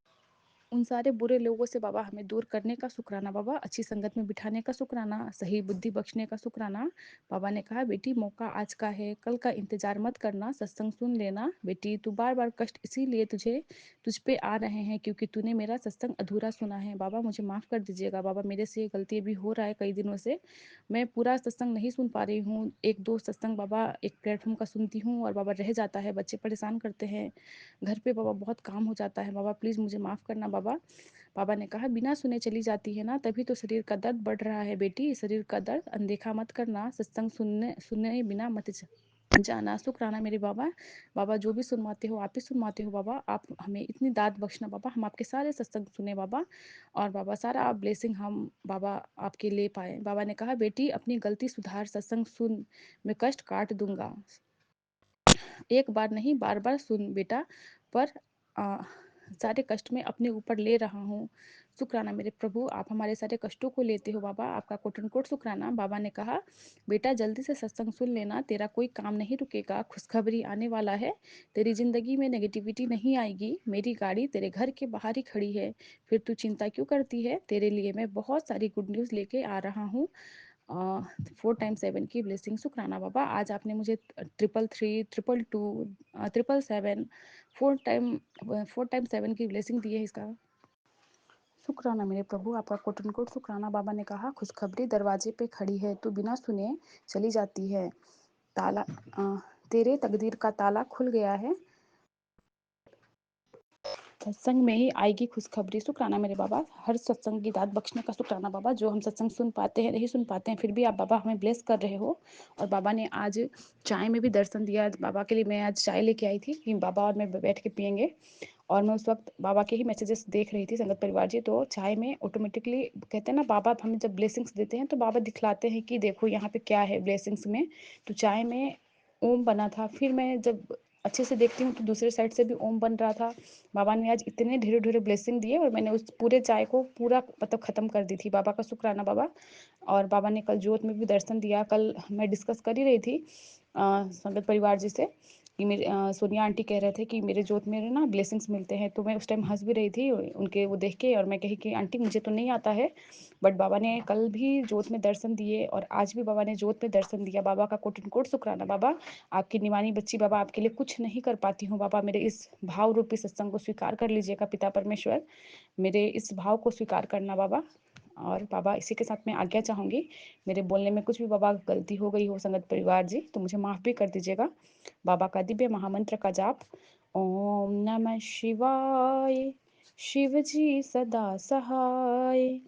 उन सारे बुरे लोगों से बाबा हमें दूर करने का शुक्राना बाबा, अच्छी संगत में बिठाने का शुक्राना, सही बुद्धि बख्शने का शुक्राना। बाबा ने कहा, बेटी मौका आज का है, कल का इंतजार मत करना, सत्संग सुन लेना। बेटी तू बार बार कष्ट इसीलिए तुझ पे आ रहे हैं क्योंकि तूने मेरा सत्संग अधूरा सुना है। बाबा मुझे माफ़ कर दीजिएगा बाबा, मेरे से ये गलती भी हो रहा है कई दिनों से। मैं पूरा सत्संग नहीं सुन पा रही हूँ, एक दो सत्संग बाबा एक प्लेटफॉर्म का सुनती हूँ और बाबा रह जाता है, बच्चे परेशान करते हैं, घर पे बाबा बहुत काम हो जाता है बाबा, प्लीज़ मुझे माफ़ करना बाबा। बाबा ने कहा, बिना सुने चली जाती है ना, तभी तो शरीर का दर्द बढ़ रहा है बेटी, शरीर का दर्द अनदेखा मत करना, सत्संग सुनने सुने बिना मत जाना। शुक्राना मेरे बाबा। बाबा जो भी सुनवाते हो आप ही सुनवाते हो बाबा, आप हमें इतनी दाद बख्शना बाबा, हम आपके सारे सत्संग सुने बाबा, और बाबा सारा ब्लेसिंग हम बाबा आपके ले पाए। बाबा ने कहा, बेटी अपनी गलती सुधार, सत्संग सुन, मैं कष्ट काट दूंगा, एक बार नहीं बार बार सुन बेटा, पर सारे कष्ट में अपने ऊपर ले रहा हूँ। शुक्राना मेरे प्रभु, आप हमारे सारे कष्टों को लेते हो बाबा, आपका कोट एंड कोट शुक्राना। बाबा ने कहा, बेटा जल्दी से सत्संग सुन लेना, तेरा कोई काम नहीं रुकेगा, खुशखबरी आने वाला है, तेरी जिंदगी में नेगेटिविटी नहीं आएगी, मेरी गाड़ी तेरे घर के बाहर ही खड़ी है, फिर तू चिंता क्यों करती है, तेरे लिए मैं बहुत सारी गुड न्यूज़ लेके आ रहा हूँ। 4 टाइम 7 की ब्लेसिंग। शुक्राना बाबा, आज आपने मुझे 333, 222, 777, 4 टाइम 7 की ब्लेसिंग दी है। इसका शुक्राना मेरे प्रभु, आपका कोट एंड कोट शुक्राना। बाबा ने कहा, खुशखबरी दरवाजे पे खड़ी है, तू बिना सुने चली जाती है, ताला तेरे तकदीर का ताला खुल गया है, सत्संग में ही आएगी खुशखबरी। शुक्राना मेरे बाबा, हर सत्संग की दात बख्शने का शुक्राना बाबा, जो हम सत्संग सुन पाते हैं नहीं सुन पाते हैं, फिर भी आप बाबा हमें ब्लेस कर रहे हो। और बाबा ने आज चाय में भी दर्शन दिया, बाबा के लिए मैं आज चाय लेके आई थी कि बाबा और मैं बैठ के पियेंगे, और मैं उस वक्त बाबा के ही मैसेजेस देख रही थी संगत परिवार जी। तो चाय में ऑटोमेटिकली कहते हैं ना, बाबा हमें जब ब्लेसिंग्स देते हैं तो बाबा दिखलाते हैं कि देखो यहाँ पे क्या है ब्लेसिंग्स में। तो चाय में ओम बना था। फिर मैं जब अच्छे से देखती हूँ तो दूसरे साइड से भी ओम बन रहा था। बाबा ने आज इतने ढेरों ढेरों ब्लेसिंग दिए और मैंने उस पूरे चाय को पूरा मतलब ख़त्म कर दी थी। बाबा का शुक्राना बाबा। और बाबा ने कल जोत में भी दर्शन दिया। कल मैं डिस्कस कर ही रही थी संगत परिवार जी से कि मेरे सोनिया आंटी कह रहे थे कि मेरे जोत में ना ब्लेसिंग्स मिलते हैं। तो मैं उस टाइम हंस भी रही थी उनके वो देख के, और मैं कही कि आंटी मुझे तो नहीं आता है, बट बाबा ने कल भी जोत में दर्शन दिए और आज भी बाबा ने जोत में दर्शन दिया। बाबा का कोट एंड कोट शुक्राना बाबा। आपकी निवानी बच्ची बाबा आपके लिए कुछ नहीं कर पाती हूँ बाबा। मेरे इस भाव रूपी सत्संग को स्वीकार कर लीजिएगा पिता परमेश्वर, मेरे इस भाव को स्वीकार करना बाबा। और बाबा इसी के साथ मैं आज्ञा चाहूँगी, मेरे बोलने में कुछ भी बाबा गलती हो गई हो संगत परिवार जी तो मुझे माफ़ भी कर दीजिएगा। बाबा का दिव्य महामंत्र का जाप, ओम नमः शिवाय, शिव जी सदा सहाय।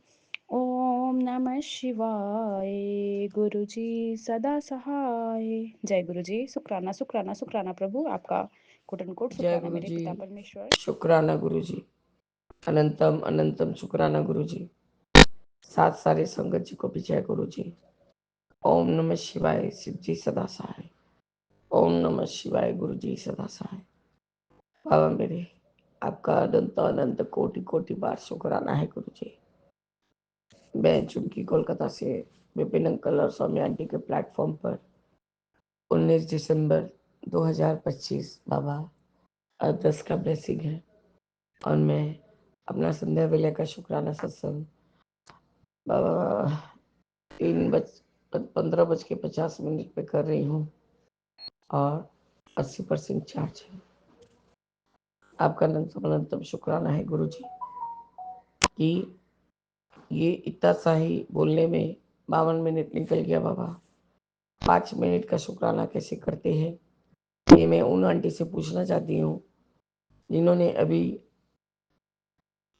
ओम नमः शिवाय, गुरु जी सदा सहाय। जय गुरु जी। शुक्राना शुक्राना शुक्राना प्रभु आपका कोट एंड कोट जय शुक्राना गुरु मेरे जी। पिता परमेश्वर। शुक्राना गुरु जी। अनंतम अनंतम शुक्राना गुरु जी। सात सारे संगत जी को भी जय गुरु जी। ओम नमः शिवाय, शिव जी सदा सहाय। ओम नमः शिवाय, गुरु जी सदा सहाय। बाबा मेरे, आपका अनंत अनंत कोटि कोटि बार शुक्राना है गुरु जी। मैं चुमकी कोलकाता से विपिन अंकल और स्वामी आंटी के प्लेटफॉर्म पर 19 दिसंबर 2025 बाबा 10 का ब्लेसिंग है और मैं अपना संध्या वेले का शुक्राना सत्संग 15:50 पे कर रही हूँ और 80% चार्ज है। आपका अनंतम शुक्राना है गुरु जी कि ये इतना सा ही बोलने में 52 मिनट निकल गया बाबा। 5 मिनट का शुक्राना कैसे करते हैं ये मैं उन आंटी से पूछना चाहती हूँ जिन्होंने अभी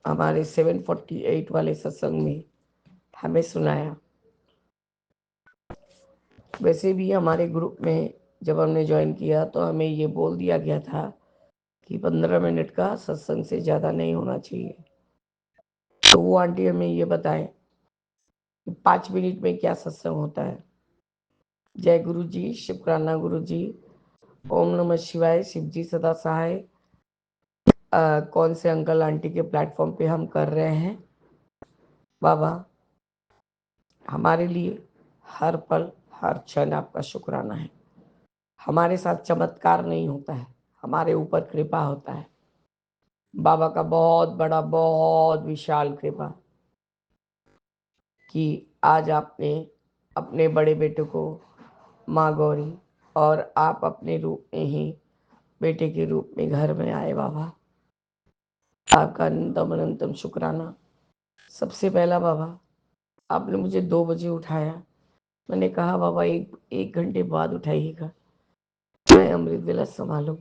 हमारे 748 वाले सत्संग में हमें सुनाया। वैसे भी हमारे ग्रुप में जब हमने ज्वाइन किया तो हमें ये बोल दिया गया था कि 15 मिनट का सत्संग से ज़्यादा नहीं होना चाहिए। तो वो आंटी हमें ये बताए कि 5 मिनट में क्या सत्संग होता है। जय गुरु जी, शुक्राना गुरु जी। ओम नमः शिवाय, शिव जी सदा सहाय। कौन से अंकल आंटी के प्लेटफॉर्म पे हम कर रहे हैं बाबा। हमारे लिए हर पल हर क्षण आपका शुक्राना है। हमारे साथ चमत्कार नहीं होता है, हमारे ऊपर कृपा होता है। बाबा का बहुत बड़ा बहुत विशाल कृपा कि आज आपने अपने बड़े बेटे को माँ गौरी और आप अपने रूप में ही बेटे के रूप में घर में आए बाबा। आपका अनंतम अनंतम शुक्राना। सबसे पहला बाबा आपने मुझे 2 बजे उठाया। मैंने कहा बाबा एक घंटे बाद उठाइएगा, मैं अमृत वेला संभालूं,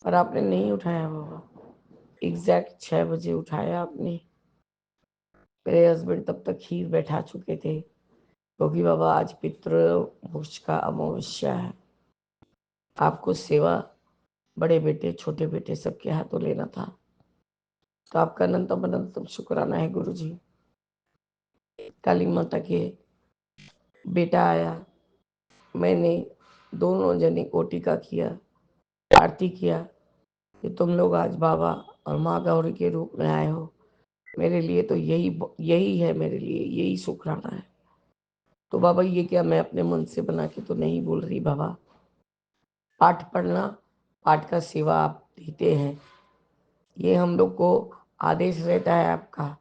पर आपने नहीं उठाया बाबा। एग्जैक्ट 6 बजे उठाया आपने। मेरे हस्बैंड तब तक खीर बैठा चुके थे क्योंकि बाबा आज पितृपक्ष का अमावस्या है। आपको सेवा बड़े बेटे छोटे बेटे सबके हाथों लेना था। तो आपका अनंतम अनंतम शुक्राना है गुरु जी। काली माता के बेटा आया, मैंने दोनों जने को टीका किया, आरती किया कि तुम लोग आज बाबा और माँ गौरी के रूप में आए हो। मेरे लिए तो यही है, मेरे लिए यही शुक्राना है। तो बाबा ये क्या मैं अपने मन से बना के तो नहीं बोल रही बाबा। पाठ पढ़ना, पाठ का सेवा आप देते हैं, ये हम लोग को आदेश रहता है आपका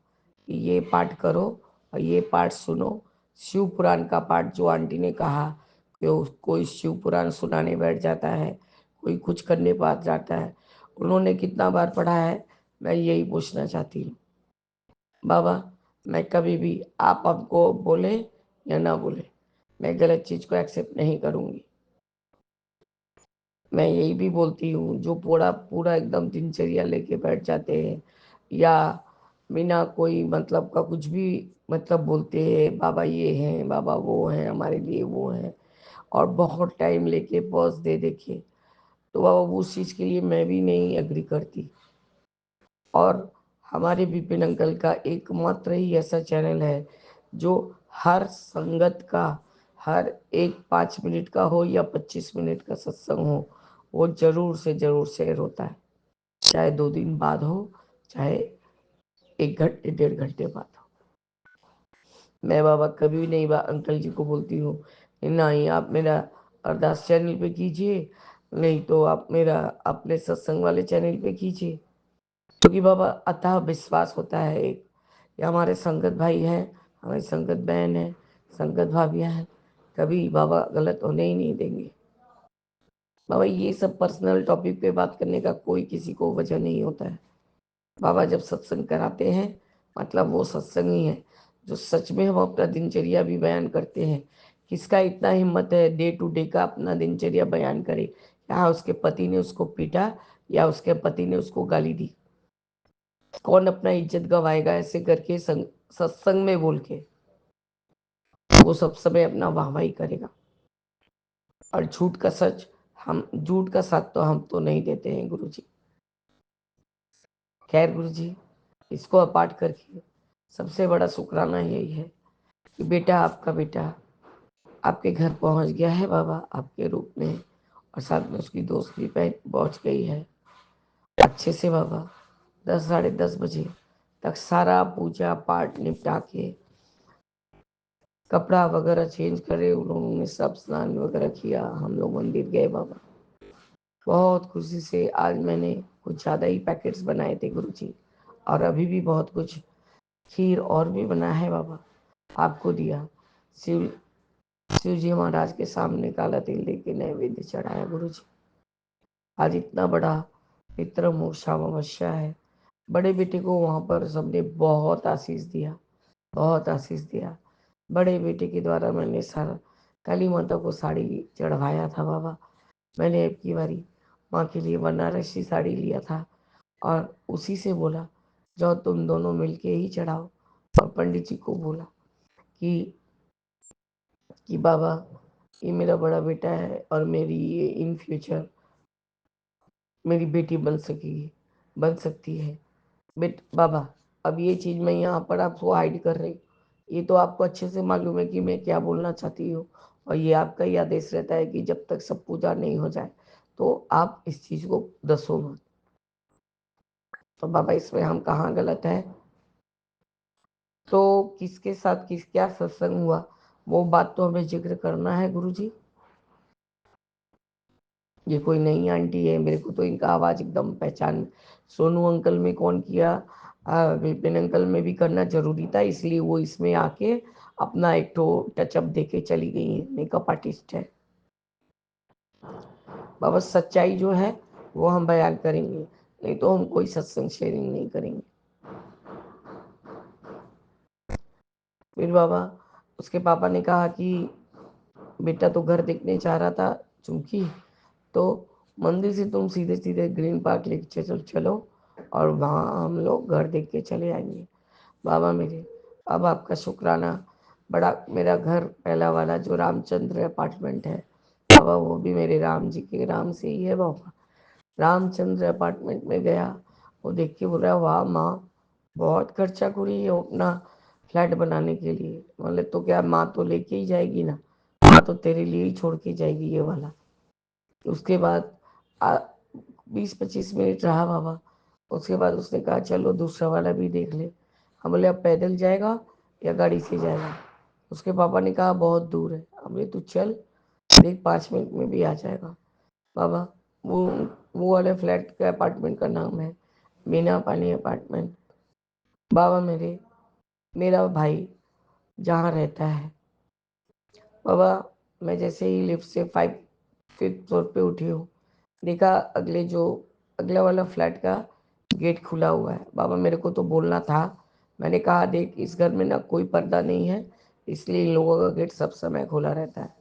कि ये पाठ करो और ये पाठ सुनो। शिव पुराण का पाठ जो आंटी ने कहा कि कोई शिव पुराण सुनाने बैठ जाता है, कोई कुछ करने पास जाता है, उन्होंने कितना बार पढ़ा है मैं यही पूछना चाहती हूँ बाबा। मैं कभी भी आप हमको बोले या ना बोले, मैं गलत चीज़ को एक्सेप्ट नहीं करूँगी। मैं यही भी बोलती हूँ जो पूरा पूरा एकदम दिनचर्या लेके बैठ जाते हैं या बिना कोई मतलब का कुछ भी मतलब बोलते हैं बाबा ये हैं बाबा वो हैं हमारे लिए वो हैं, और बहुत टाइम लेके पॉज दे देखे, तो बाबा उस चीज़ के लिए मैं भी नहीं एग्री करती। और हमारे विपिन अंकल का एकमात्र ही ऐसा चैनल है जो हर संगत का, हर एक 5 मिनट का हो या 25 मिनट का सत्संग हो, वो जरूर से जरूर शेयर होता है, चाहे 2 दिन बाद हो, चाहे 1 घंटे 1.5 घंटे बाद हो। मैं बाबा कभी भी नहीं अंकल जी को बोलती हूँ नहीं आप मेरा अरदास चैनल पे कीजिए, नहीं तो आप मेरा अपने सत्संग वाले चैनल पे कीजिए, क्योंकि बाबा अतः विश्वास होता है एक, ये हमारे संगत भाई हैं, हमारी संगत बहन है, संगत भाभियाँ हैं, कभी बाबा गलत होने ही नहीं देंगे। बाबा ये सब पर्सनल टॉपिक पे बात करने का कोई किसी को वजह नहीं होता है। बाबा जब सत्संग कराते हैं मतलब वो सत्संग ही है जो सच में हम अपना दिनचर्या भी बयान करते हैं। किसका इतना हिम्मत है डे टू डे का अपना दिनचर्या बयान करे, या उसके पति ने उसको पीटा या उसके पति ने उसको गाली दी, कौन अपना इज्जत गवाएगा ऐसे करके सत्संग में बोल के? वो सब समय अपना वाहवाही करेगा। और झूठ का सच, हम झूठ का साथ तो हम तो नहीं देते हैं गुरुजी। खैर गुरुजी, इसको अपार्ट करके सबसे बड़ा शुक्राना यही है कि बेटा, आपका बेटा आपके घर पहुंच गया है बाबा आपके रूप में, और साथ में उसकी दोस्त भी पहुंच गई है अच्छे से बाबा। 10 साढ़े 10 बजे तक सारा पूजा पाठ निपटा के कपड़ा वगैरह चेंज करे, उन्होंने सब स्नान वगैरह किया, हम लोग मंदिर गए बाबा। बहुत खुशी से आज मैंने कुछ ज़्यादा ही पैकेट्स बनाए थे गुरुजी, और अभी भी बहुत कुछ खीर और भी बना है बाबा, आपको दिया। शिव जी महाराज के सामने काला तिल दे के नैवेद्य चढ़ाया गुरुजी। आज इतना बड़ा पितृ अमावस्या है, बड़े बेटे को वहाँ पर सबने बहुत आशीष दिया, बहुत आशीष दिया। बड़े बेटे के द्वारा मैंने सारा काली माता को साड़ी चढ़वाया था बाबा। मैंने अब की बारी माँ के लिए बनारसी साड़ी लिया था और उसी से बोला जाओ तुम दोनों मिलके ही चढ़ाओ, और पंडित जी को बोला कि बाबा ये मेरा बड़ा बेटा है और मेरी ये इन फ्यूचर मेरी बेटी बन सकती है। बाबा अब ये चीज़ मैं यहाँ पर आपको हाइड कर रही, ये तो आपको अच्छे से मालूम है कि मैं क्या बोलना चाहती हूँ, और ये आपका ही आदेश रहता है कि जब तक सब पूजा नहीं हो जाए तो आप इस चीज़ को दसो मत। तो बाबा इसमें हम कहाँ गलत है? तो किसके साथ क्या सत्संग हुआ वो बात तो हमें जिक्र करना है गुरुजी। ये कोई नई आंटी है, मेरे को तो इनका आवाज़ एकदम पहचान, सोनू अंकल में कौन किया, विपिन अंकल में भी करना जरूरी था, इसलिए वो इसमें आके अपना एक तो टचअप दे के चली गई है, मेकअप आर्टिस्ट है बाबा। सच्चाई जो है वो हम बयान करेंगे, नहीं तो हम कोई सत्संग शेयरिंग नहीं करेंगे। फिर बाबा उसके पापा ने कहा कि बेटा तो घर देखने चाह रहा था चूंकि, तो मंदिर से तुम सीधे सीधे ग्रीन पार्क लेके चलो और वहाँ हम लोग घर देख के चले आएंगे। बाबा मेरे, अब आपका शुक्राना। बड़ा मेरा घर पहला वाला जो रामचंद्र अपार्टमेंट है बाबा, वो भी मेरे राम जी के राम से ही है बाबा। रामचंद्र अपार्टमेंट में गया, वो देख के बोल रहा वाह माँ बहुत खर्चा करी है अपना फ्लैट बनाने के लिए। बोले तो क्या माँ तो लेके ही जाएगी ना, माँ तो तेरे लिए ही छोड़ के जाएगी ये वाला। उसके बाद 20-25 मिनट रहा बाबा, उसके बाद उसने कहा चलो दूसरा वाला भी देख ले। हम बोले अब पैदल जाएगा या गाड़ी से जाएगा? उसके पापा ने कहा बहुत दूर है। हमने तू चल देख 5 मिनट में भी आ जाएगा। बाबा वो वो वाले फ्लैट के अपार्टमेंट का नाम है मीना पानी अपार्टमेंट। बाबा मेरा भाई जहाँ रहता है बाबा, मैं जैसे ही लिफ्ट से 5th फ्लोर पे उठी हूँ, देखा अगला वाला फ्लैट का गेट खुला हुआ है। बाबा मेरे को तो बोलना था, मैंने कहा देख इस घर में ना कोई पर्दा नहीं है, इसलिए इन लोगों का गेट सब समय खुला रहता है।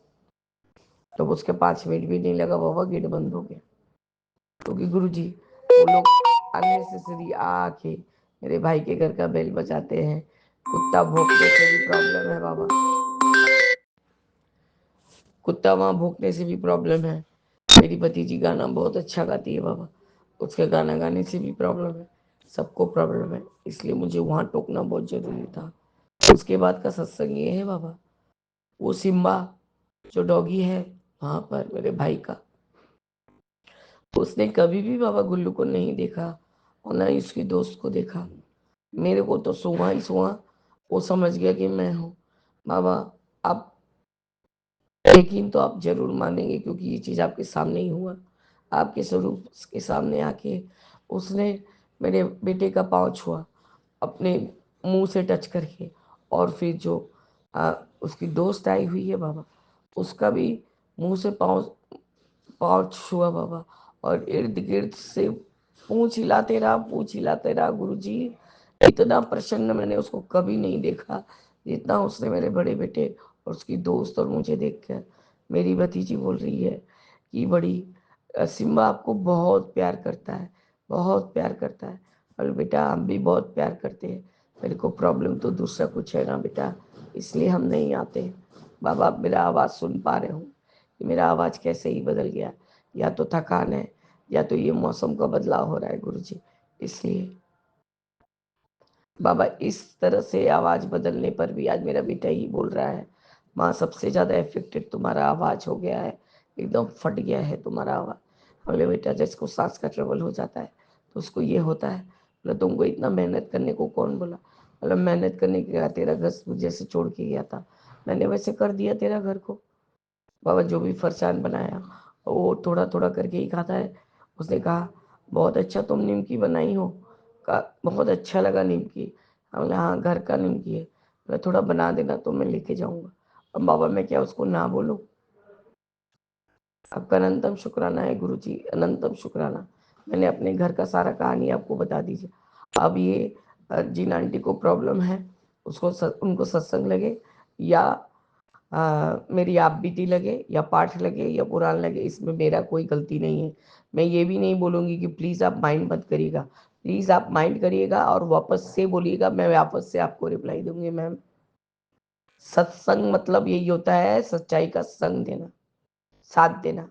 तो उसके 5 मिनट भी नहीं लगा बाबा, गेट बंद हो गया। क्योंकि गुरुजी वो लोग अननेसेसरी आके मेरे भाई के घर का बेल बजाते हैं। कुत्ता भौंकने से भी प्रॉब्लम है बाबा, कुत्ता वहाँ भौंकने से भी प्रॉब्लम है। मेरी भतीजी गाना बहुत अच्छा गाती है बाबा, उसके गाना गाने से भी प्रॉब्लम है। सबको प्रॉब्लम है, इसलिए मुझे वहाँ टोकना बहुत जरूरी था। उसके बाद का सत्संग ये है बाबा, वो सिम्बा जो डॉगी है वहाँ पर मेरे भाई का, उसने कभी भी बाबा गुल्लू को नहीं देखा और ना ही उसकी दोस्त को देखा। मेरे को तो सुहा ही सुहा वो समझ गया कि मैं हूँ। बाबा आप यकीन तो आप जरूर मानेंगे, क्योंकि ये चीज़ आपके सामने ही हुआ। आपके स्वरूप के सामने आके उसने मेरे बेटे का पाँव छुआ अपने मुंह से टच करके, और फिर जो उसकी दोस्त आई हुई है बाबा, उसका भी मुंह से पाँव पाँव छुआ बाबा, और इर्द गिर्द से पूछ हिलाते रहा गुरुजी। इतना प्रसन्न मैंने उसको कभी नहीं देखा जितना उसने मेरे बड़े बेटे और उसकी दोस्त और मुझे देखकर। मेरी भतीजी बोल रही है कि बड़ी सिम्बा आपको बहुत प्यार करता है, बहुत प्यार करता है। और बेटा हम भी बहुत प्यार करते हैं, मेरे को प्रॉब्लम तो दूसरा कुछ है ना बेटा, इसलिए हम नहीं आते। बाबा आप मेरा आवाज़ सुन पा रहे हो कि मेरा आवाज़ कैसे ही बदल गया, या तो थकान है या तो ये मौसम का बदलाव हो रहा है गुरुजी। इसलिए बाबा इस तरह से आवाज़ बदलने पर भी आज मेरा बेटा ही बोल रहा है, माँ सबसे ज़्यादा इफेक्टेड तुम्हारा आवाज़ हो गया है, एकदम फट गया है तुम्हारा आवाज़। बोले बेटा जिसको सांस का ट्रबल हो जाता है तो उसको ये होता है। बोला तुमको इतना मेहनत करने को कौन बोला? मतलब मेहनत करने के बाद तेरा घर जैसे छोड़ के गया था, मैंने वैसे कर दिया तेरा घर को। बाबा जो भी फरसान बनाया वो थोड़ा थोड़ा करके ही खाता है। उसने कहा बहुत अच्छा तुम निमकी बनाई हो, का बहुत अच्छा लगा निमकी। हम बोले हाँ घर का निमकी है। बोला थोड़ा बना देना तो मैं लेके जाऊंगा। अब बाबा मैं क्या उसको ना बोलूं? आपका अनंतम शुक्राना है गुरुजी, अनंतम शुक्राना। मैंने अपने घर का सारा कहानी आपको बता दीजिए। अब ये जिन आंटी को प्रॉब्लम है उसको उनको सत्संग लगे या मेरी आप बीती लगे या पाठ लगे या पुराण लगे, इसमें मेरा कोई गलती नहीं है। मैं ये भी नहीं बोलूँगी कि प्लीज़ आप माइंड मत करिएगा, प्लीज़ आप माइंड करिएगा और वापस से बोलिएगा, मैं वापस से आपको रिप्लाई दूंगी मैम। सत्संग मतलब यही होता है, सच्चाई का संग देना, साथ देना।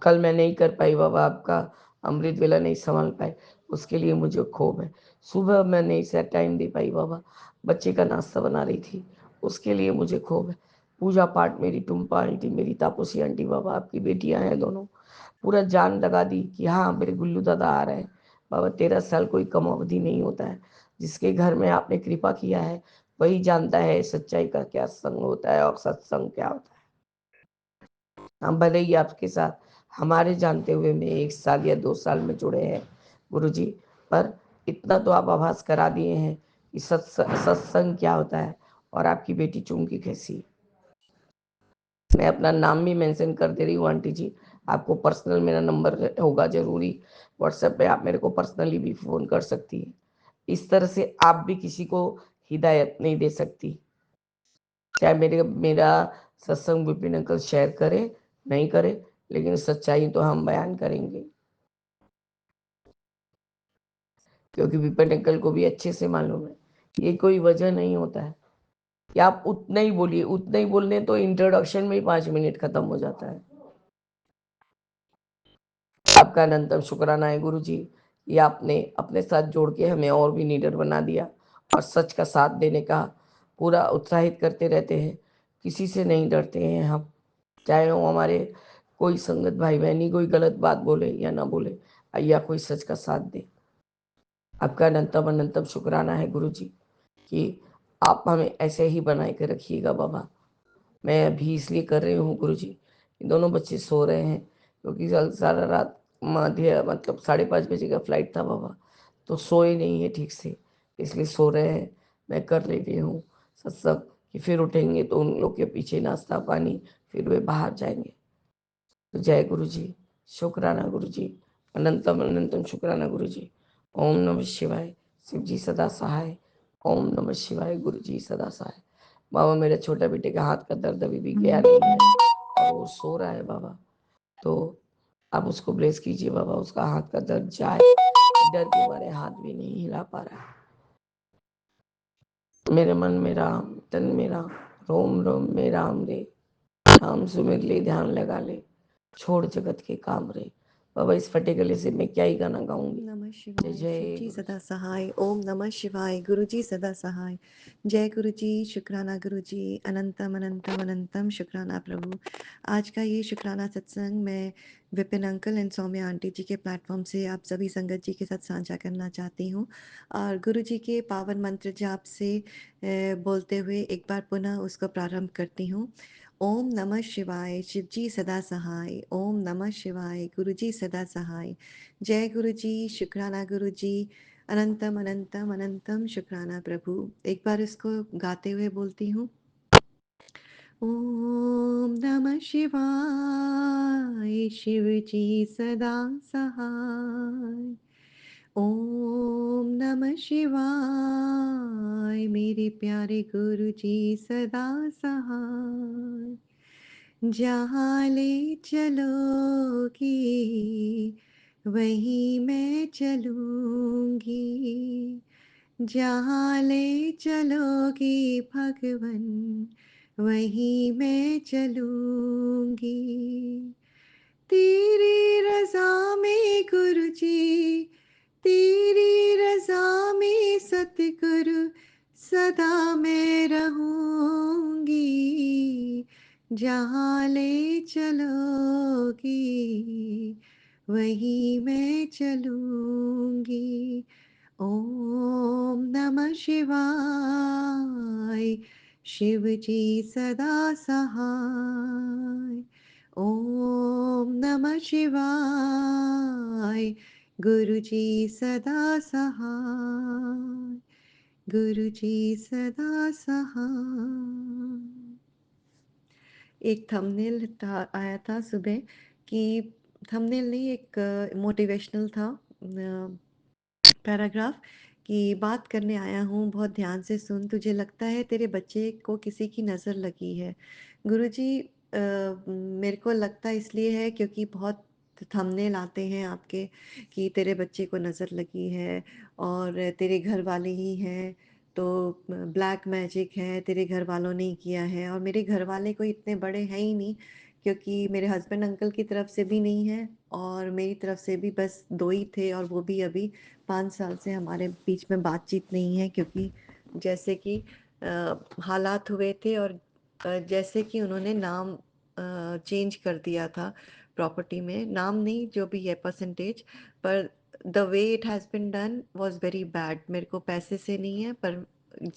कल मैं नहीं कर पाई बाबा, आपका अमृत वेला नहीं संभाल पाए, उसके लिए मुझे क्षोभ है। सुबह मैं नहीं से टाइम दे पाई बाबा, बच्चे का नाश्ता बना रही थी, उसके लिए मुझे क्षोभ है। पूजा पाठ मेरी टुम्पा आंटी, मेरी तापसी आंटी बाबा, आपकी बेटियां हैं दोनों, पूरा जान लगा दी कि हाँ मेरे गुल्लू दादा आ रहे हैं। बाबा 13 साल कोई कम अवधि नहीं होता है। जिसके घर में आपने कृपा किया है वही जानता है सच्चाई का क्या संग होता है और सत्संग क्या होता है। हम भले ही आपके साथ हमारे जानते हुए में 1 साल या 2 साल में जुड़े हैं गुरुजी, पर इतना तो आप आभास करा दिए हैं कि सत्संग क्या होता है और आपकी बेटी चुमकी कैसी है। मैं अपना नाम भी मेंशन कर दे रही हूँ आंटी जी, आपको पर्सनल मेरा नंबर होगा जरूरी, व्हाट्सएप पे आप मेरे को पर्सनली भी फ़ोन कर सकती है। इस तरह से आप भी किसी को हिदायत नहीं दे सकती, चाहे मेरा सत्संग विपिन अंकल शेयर करे नहीं करे, लेकिन सच्चाई तो हम बयान करेंगे, क्योंकि विपिन अंकल को भी अच्छे से मालूम है ये कोई वजह नहीं होता है कि आप उतना ही बोलिए। उतना ही बोलने तो इंट्रोडक्शन में ही 5 मिनट खत्म हो जाता है। आपका अनंतम शुक्राना है गुरु जी, ये आपने अपने साथ जोड़ के हमें और भी निडर बना दिया और सच का साथ देने का पूरा उत्साहित करते रहते हैं। किसी से नहीं डरते हैं हम, चाहे वो हमारे कोई संगत भाई बहनी कोई गलत बात बोले या ना बोले, या कोई सच का साथ दे। आपका अनंतम अनंतम शुक्राना है गुरु जी कि आप हमें ऐसे ही बनाए के रखिएगा बाबा। मैं अभी इसलिए कर रही हूँ गुरु जी, दोनों बच्चे सो रहे हैं क्योंकि कल सारा रात मध्य मतलब 5:30 बजे का फ्लाइट था बाबा, तो सोए नहीं है ठीक से, इसलिए सो रहे हैं। मैं कर लेती हूँ सत्संग कि फिर उठेंगे तो उन लोग के पीछे नाश्ता पानी, फिर वे बाहर जाएंगे। तो जय गुरु जी, शुक्राना गुरु जी, अनंतम अनंतम शुक्राना गुरु जी। ओम नमः शिवाय, शिव जी सदा सहाय। ओम नमः शिवाय, गुरु जी सदा सहाय। बाबा मेरे छोटे बेटे का हाथ का दर्द अभी भी गया नहीं है और वो सो रहा है बाबा, तो आप उसको ब्लेस कीजिए बाबा, उसका हाथ का दर्द जाए। डर के मारे हाथ भी नहीं हिला पा रहा है। मेरे मन में राम, तन में राम, रोम रोम में राम रे, राम सुमिर ले ध्यान लगा ले, छोड़ जगत के काम रे, बाबा इस फटे गले से मैं क्या ही गाना गाऊंगी। नमः जय शिवाय। शिव जय जी गुरु सदा जी। सहाय। ओम नमः शिवाय। गुरु जी सदा सहाय। जय गुरु जी। शुक्राना गुरु जी। अनंतम अनंतम अनंतम शुक्राना प्रभु। आज का ये शुक्राना सत्संग मैं Vipin uncle and Saumya aunty ji के प्लेटफॉर्म से आप सभी संगत जी के साथ साझा करना चाहती हूँ और गुरु जी के पावन मंत्र जाप से बोलते हुए एक बार पुनः उसको प्रारंभ करती हूँ। ओम नमः शिवाय। शिव जी सदा सहाय। ओम नमः शिवाय। गुरु जी सदा सहाय। जय गुरु जी। शुक्राना गुरु जी। अनंतम अनंतम अनंतम शुक्राना प्रभु। एक बार इसको गाते हुए बोलती हूँ। ओम नमः शिवाय। शिव जी सदा सहाय। ओम नमः शिवाय। मेरे प्यारे गुरु जी सदा सहाय। जहाँ ले चलोगी वहीं मैं चलूंगी। जहाँ ले चलोगी भगवन वहीं मैं चलूंगी। तेरी रज़ा में गुरु जी, तेरी रज़ा में सतगुरु सदा मैं रहूंगी। जहाँ ले चलोगी वहीं मैं चलूंगी। ओम नमः शिवाय। शिव जी सदा सहाय। ओम नमः शिवाय। गुरु जी सदा सहाय। गुरु जी सदा सहाय। एक थंबनेल था आया था सुबह कि थंबनेल नहीं एक मोटिवेशनल था पैराग्राफ कि बात करने आया हूँ बहुत ध्यान से सुन, तुझे लगता है तेरे बच्चे को किसी की नज़र लगी है। गुरुजी मेरे को लगता इसलिए है क्योंकि बहुत थंबनेल आते हैं आपके कि तेरे बच्चे को नज़र लगी है और तेरे घर वाले ही हैं, तो ब्लैक मैजिक है, तेरे घर वालों ने ही किया है। और मेरे घर वाले कोई इतने बड़े हैं ही नहीं, क्योंकि मेरे हस्बैंड अंकल की तरफ से भी नहीं है और मेरी तरफ से भी बस 2 ही थे और वो भी अभी 5 साल से हमारे बीच में बातचीत नहीं है, क्योंकि जैसे कि हालात हुए थे और जैसे कि उन्होंने नाम चेंज कर दिया था प्रॉपर्टी में, नाम नहीं जो भी है परसेंटेज, पर the way it has been done was very bad. मेरे को पैसे से नहीं है, पर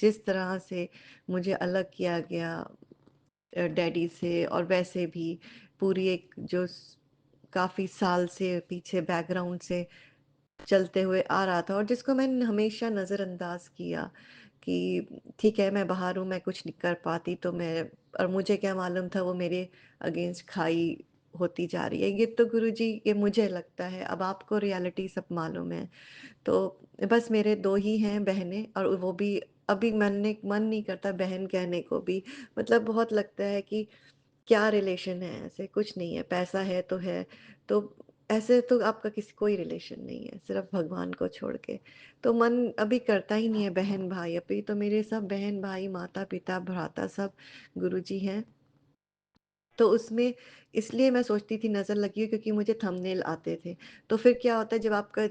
जिस तरह से मुझे अलग किया गया डैडी से, और वैसे भी पूरी एक जो काफ़ी साल से पीछे बैकग्राउंड से चलते हुए आ रहा था और जिसको मैंने हमेशा नज़रअंदाज किया कि ठीक है मैं बाहर हूँ, मैं कुछ नहीं कर पाती, तो मैं, और मुझे क्या मालूम था वो मेरे अगेंस्ट खाई होती जा रही है। ये तो गुरुजी, ये मुझे लगता है, अब आपको रियलिटी सब मालूम है। तो बस मेरे 2 ही हैं बहनें, और वो भी अभी मन नहीं करता बहन कहने को भी। मतलब बहुत लगता है कि क्या रिलेशन है, ऐसे कुछ नहीं है, पैसा है तो है। तो ऐसे तो आपका किसी कोई रिलेशन नहीं है, सिर्फ भगवान को छोड़ के। तो मन अभी करता ही नहीं है बहन भाई, अभी तो मेरे सब बहन भाई माता पिता भ्राता सब गुरुजी हैं। तो उसमें इसलिए मैं सोचती थी नज़र लगी है क्योंकि मुझे थंबनेल आते थे। तो फिर क्या होता है,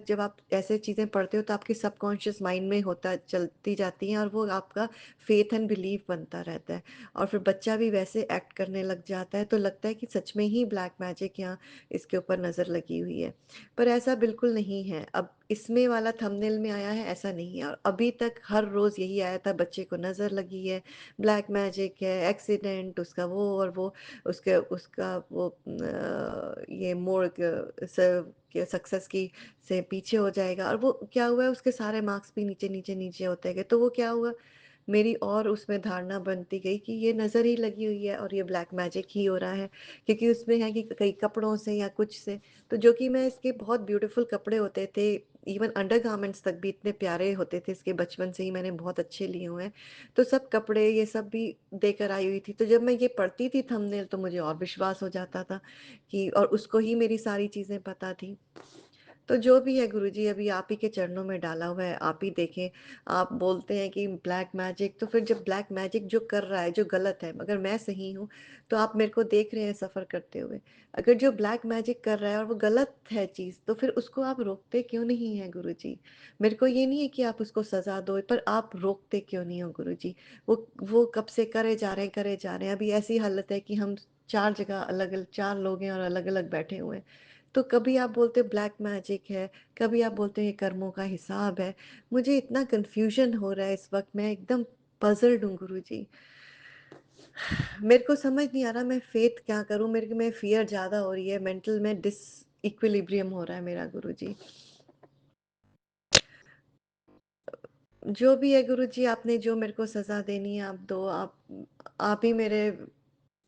जब आप ऐसे चीज़ें पढ़ते हो तो आपकी सबकॉन्शियस माइंड में होता चलती जाती हैं और वो आपका फेथ एंड बिलीफ बनता रहता है और फिर बच्चा भी वैसे एक्ट करने लग जाता है, तो लगता है कि सच में ही ब्लैक मैजिक यहाँ इसके ऊपर नज़र लगी हुई है। पर ऐसा बिल्कुल नहीं है। अब इसमें वाला थंबनेल में आया है ऐसा नहीं है, और अभी तक हर रोज़ यही आया था, बच्चे को नज़र लगी है, ब्लैक मैजिक है, एक्सीडेंट उसका वो और वो, उसके उसका वो ये मोड़ के सक्सेस की से पीछे हो जाएगा। और वो क्या हुआ है, उसके सारे मार्क्स भी नीचे नीचे नीचे होते गए। तो वो क्या हुआ, मेरी और उसमें धारणा बनती गई कि ये नज़र ही लगी हुई है और ये ब्लैक मैजिक ही हो रहा है, क्योंकि उसमें है कि कई कपड़ों से या कुछ से, तो जो कि मैं, इसके बहुत ब्यूटीफुल कपड़े होते थे, इवन अंडरगारमेंट्स तक भी इतने प्यारे होते थे इसके, बचपन से ही मैंने बहुत अच्छे लिए हुए हैं। तो सब कपड़े ये सब भी देकर आई हुई थी, तो जब मैं ये पढ़ती थी थंबनेल तो मुझे और विश्वास हो जाता था कि, और उसको ही मेरी सारी चीज़ें पता थी। तो जो भी है गुरुजी अभी आप ही के चरणों में डाला हुआ है, आप ही देखें। आप बोलते हैं कि ब्लैक मैजिक, तो फिर जब ब्लैक मैजिक जो कर रहा है, जो गलत है, मगर मैं सही हूँ, तो आप मेरे को देख रहे हैं सफ़र करते हुए। अगर जो ब्लैक मैजिक कर रहा है और वो गलत है चीज़, तो फिर उसको आप रोकते क्यों नहीं हैं गुरुजी? मेरे को ये नहीं है कि आप उसको सज़ा दो, पर आप रोकते क्यों नहीं हो गुरुजी? वो कब से करे जा रहे हैं। अभी ऐसी हालत है कि हम 4 जगह अलग-अलग 4 लोग हैं और अलग-अलग बैठे हुए हैं। तो कभी आप बोलते हो ब्लैक मैजिक है, कभी आप बोलते हो ये कर्मों का हिसाब है। मुझे इतना कन्फ्यूज़न हो रहा है इस वक़्त, मैं एकदम पज़ल्ड हूँ गुरुजी। मेरे को समझ नहीं आ रहा मैं फ़ेथ क्या करूँ? मेरे में फ़ियर ज़्यादा हो रही है, मेंटल में डिसइक्विलिब्रियम हो रहा है मेरा गुरुजी। जो भी है गुरुजी, आपने जो मेरे को सज़ा देनी है आप दो। आप ही मेरे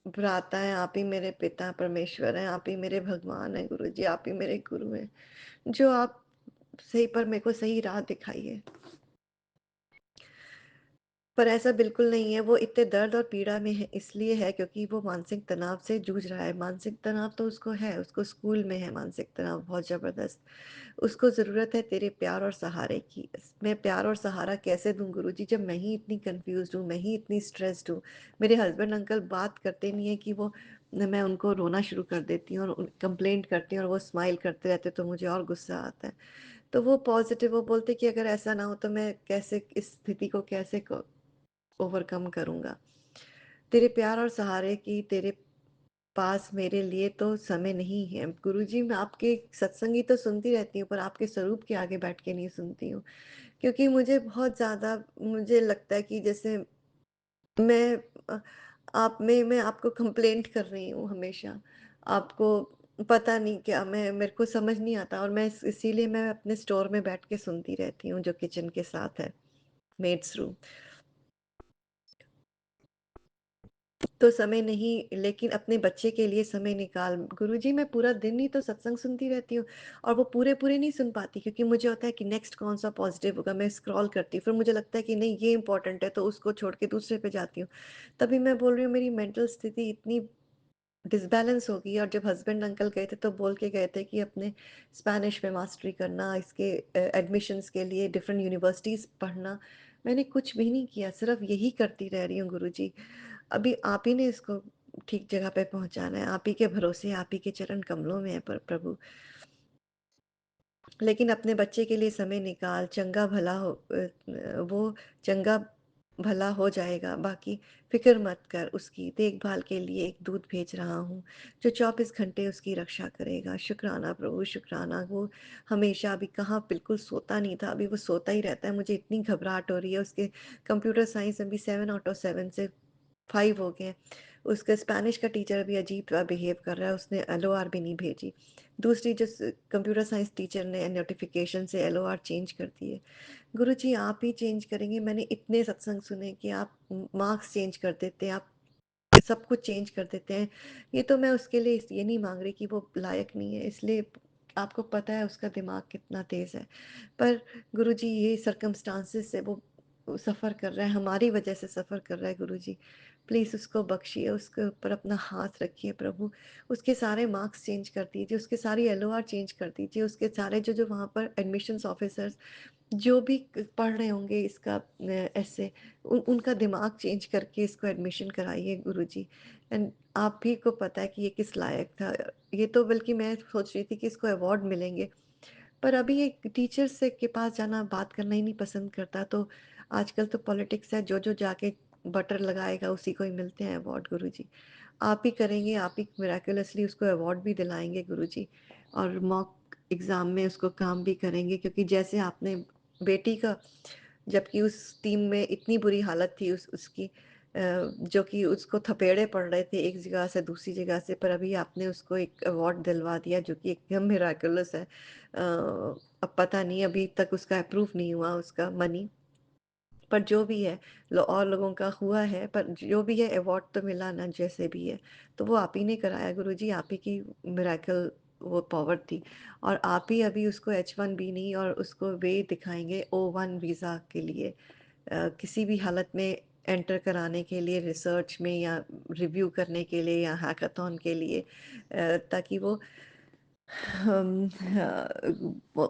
भ्राता हैं, आप ही मेरे पिता परमेश्वर हैं, आप ही मेरे भगवान हैं गुरुजी, आप ही मेरे गुरु हैं। जो आप सही पर मेरे को सही राह दिखाइए। पर ऐसा बिल्कुल नहीं है, वो इतने दर्द और पीड़ा में है इसलिए है क्योंकि वो मानसिक तनाव से जूझ रहा है। मानसिक तनाव तो उसको है, उसको स्कूल में है मानसिक तनाव बहुत ज़बरदस्त। उसको ज़रूरत है तेरे प्यार और सहारे की। मैं प्यार और सहारा कैसे दूँ गुरुजी, जब मैं ही इतनी कन्फ्यूज़्ड हूँ, मैं ही इतनी स्ट्रेस्ड हूँ। मेरे हस्बैंड अंकल बात करते नहीं है कि वो मैं उनको रोना शुरू कर देती हूँ और कंप्लेंट करती हूँ और वो स्माइल करते रहते, तो मुझे और गुस्सा आता है। तो वो पॉज़िटिव वो बोलते कि अगर ऐसा ना हो तो मैं कैसे इस स्थिति को कैसे ओवरकम करूँगा। तेरे प्यार और सहारे की तेरे पास मेरे लिए तो समय नहीं है। गुरुजी मैं आपके सत्संग ही तो सुनती रहती हूँ, पर आपके स्वरूप के आगे बैठ के नहीं सुनती हूँ। क्योंकि मुझे बहुत ज़्यादा मुझे लगता है कि जैसे मैं अ, मैं आपको कंप्लेंट कर रही हूँ हमेशा। आपको पता नहीं क्या मैं मेरे को समझ नहीं आता, और मैं इसीलिए मैं अपने स्टोर में बैठ के सुनती रहती हूँ जो किचन के साथ है, मेड्स रूम। तो समय नहीं, लेकिन अपने बच्चे के लिए समय निकाल। गुरुजी मैं पूरा दिन ही तो सत्संग सुनती रहती हूँ और वो पूरे-पूरे नहीं सुन पाती क्योंकि मुझे होता है कि नेक्स्ट कौन-सा पॉज़िटिव होगा, मैं स्क्रॉल करती हूँ। फिर मुझे लगता है कि नहीं ये इम्पोर्टेंट है, तो उसको छोड़ के दूसरे पे जाती हूँ। तभी मैं बोल रही हूँ मेरी मेंटल स्थिति इतनी डिसबैलेंस हो गई। और जब हस्बैंड अंकल गए थे तो बोल के गए थे कि अपने स्पेनिश में मास्टरी करना, इसके एडमिशन्स के लिए डिफरेंट यूनिवर्सिटीज़ पढ़ना। मैंने कुछ भी नहीं किया, सिर्फ़ यही करती रह रही हूँ गुरुजी। अभी आप ही ने इसको ठीक जगह पे पहुँचाना है, आप ही के भरोसे, आप ही के चरण कमलों में है प्रभु। लेकिन अपने बच्चे के लिए समय निकाल, वो चंगा भला हो जाएगा, बाकी फ़िक्र मत कर, उसकी देखभाल के लिए एक दूत भेज रहा हूँ, जो 24 घंटे उसकी रक्षा करेगा। शुक्राना प्रभु, शुक्राना। वो हमेशा अभी कहाँ बिल्कुल सोता नहीं था, अभी वो सोता ही रहता है। मुझे इतनी घबराहट हो रही है, उसके कंप्यूटर साइंस अभी 7 आउट ऑफ 7 से 5 हो गए हैं। उसका स्पेनिश का टीचर अभी अजीब बिहेव कर रहा है, उसने एलओआर भी नहीं भेजी। दूसरी जो कंप्यूटर साइंस टीचर ने नोटिफिकेशन से एलओआर चेंज कर दिए। गुरुजी आप ही चेंज करेंगे। मैंने इतने सत्संग सुने कि आप मार्क्स चेंज कर देते हैं, आप सब कुछ चेंज कर देते हैं। ये तो मैं उसके लिए ये नहीं मांग रही कि वो लायक नहीं है, इसलिए आपको पता है उसका दिमाग कितना तेज़ है। पर गुरुजी ये सर्कमस्टांसेस से वो सफ़र कर रहा है, हमारी वजह से सफ़र कर रहा है गुरुजी। प्लीज़ उसको बख्शिए, उसके ऊपर अपना हाथ रखिए प्रभु। उसके सारे मार्क्स चेंज कर दीजिए, उसके सारी एलओआर चेंज कर दीजिए, उसके सारे जो वहाँ पर एडमिशन्स ऑफिसर्स जो भी पढ़ रहे होंगे इसका ऐसे उनका दिमाग चेंज करके इसको एडमिशन कराइए गुरुजी। एंड आप भी को पता है कि ये किस लायक था। ये तो बल्कि मैं सोच रही थी कि इसको अवार्ड मिलेंगे, पर अभी ये टीचर से के पास जाना, बात करना ही नहीं पसंद करता। तो आजकल तो पॉलिटिक्स है, जो जाके बटर लगाएगा उसी को ही मिलते हैं अवार्ड गुरुजी। आप ही करेंगे, आप ही मिराकुलसली उसको अवार्ड भी दिलाएँगे गुरुजी, और मॉक एग्ज़ाम में उसको काम भी करेंगे, क्योंकि जैसे आपने बेटी का, जबकि उस टीम में इतनी बुरी हालत थी उसकी, जो कि उसको थपेड़े पड़ रहे थे एक जगह से दूसरी जगह से, पर अभी आपने उसको एक अवार्ड दिलवा दिया जो कि एकदम मिराकुलस है। अब पता नहीं, अभी तक उसका अप्रूव नहीं हुआ उसका मनी, पर जो भी है और लोगों का हुआ है, पर जो भी है अवार्ड तो मिला ना, जैसे भी है। तो वो आप ही ने कराया गुरुजी, आप ही की मिरेकल वो पावर थी। और आप ही अभी उसको H1B नहीं, और उसको वे दिखाएंगे O1 वीज़ा के लिए, किसी भी हालत में एंटर कराने के लिए, रिसर्च में या रिव्यू करने के लिए या हैकाथॉन के लिए, ताकि वो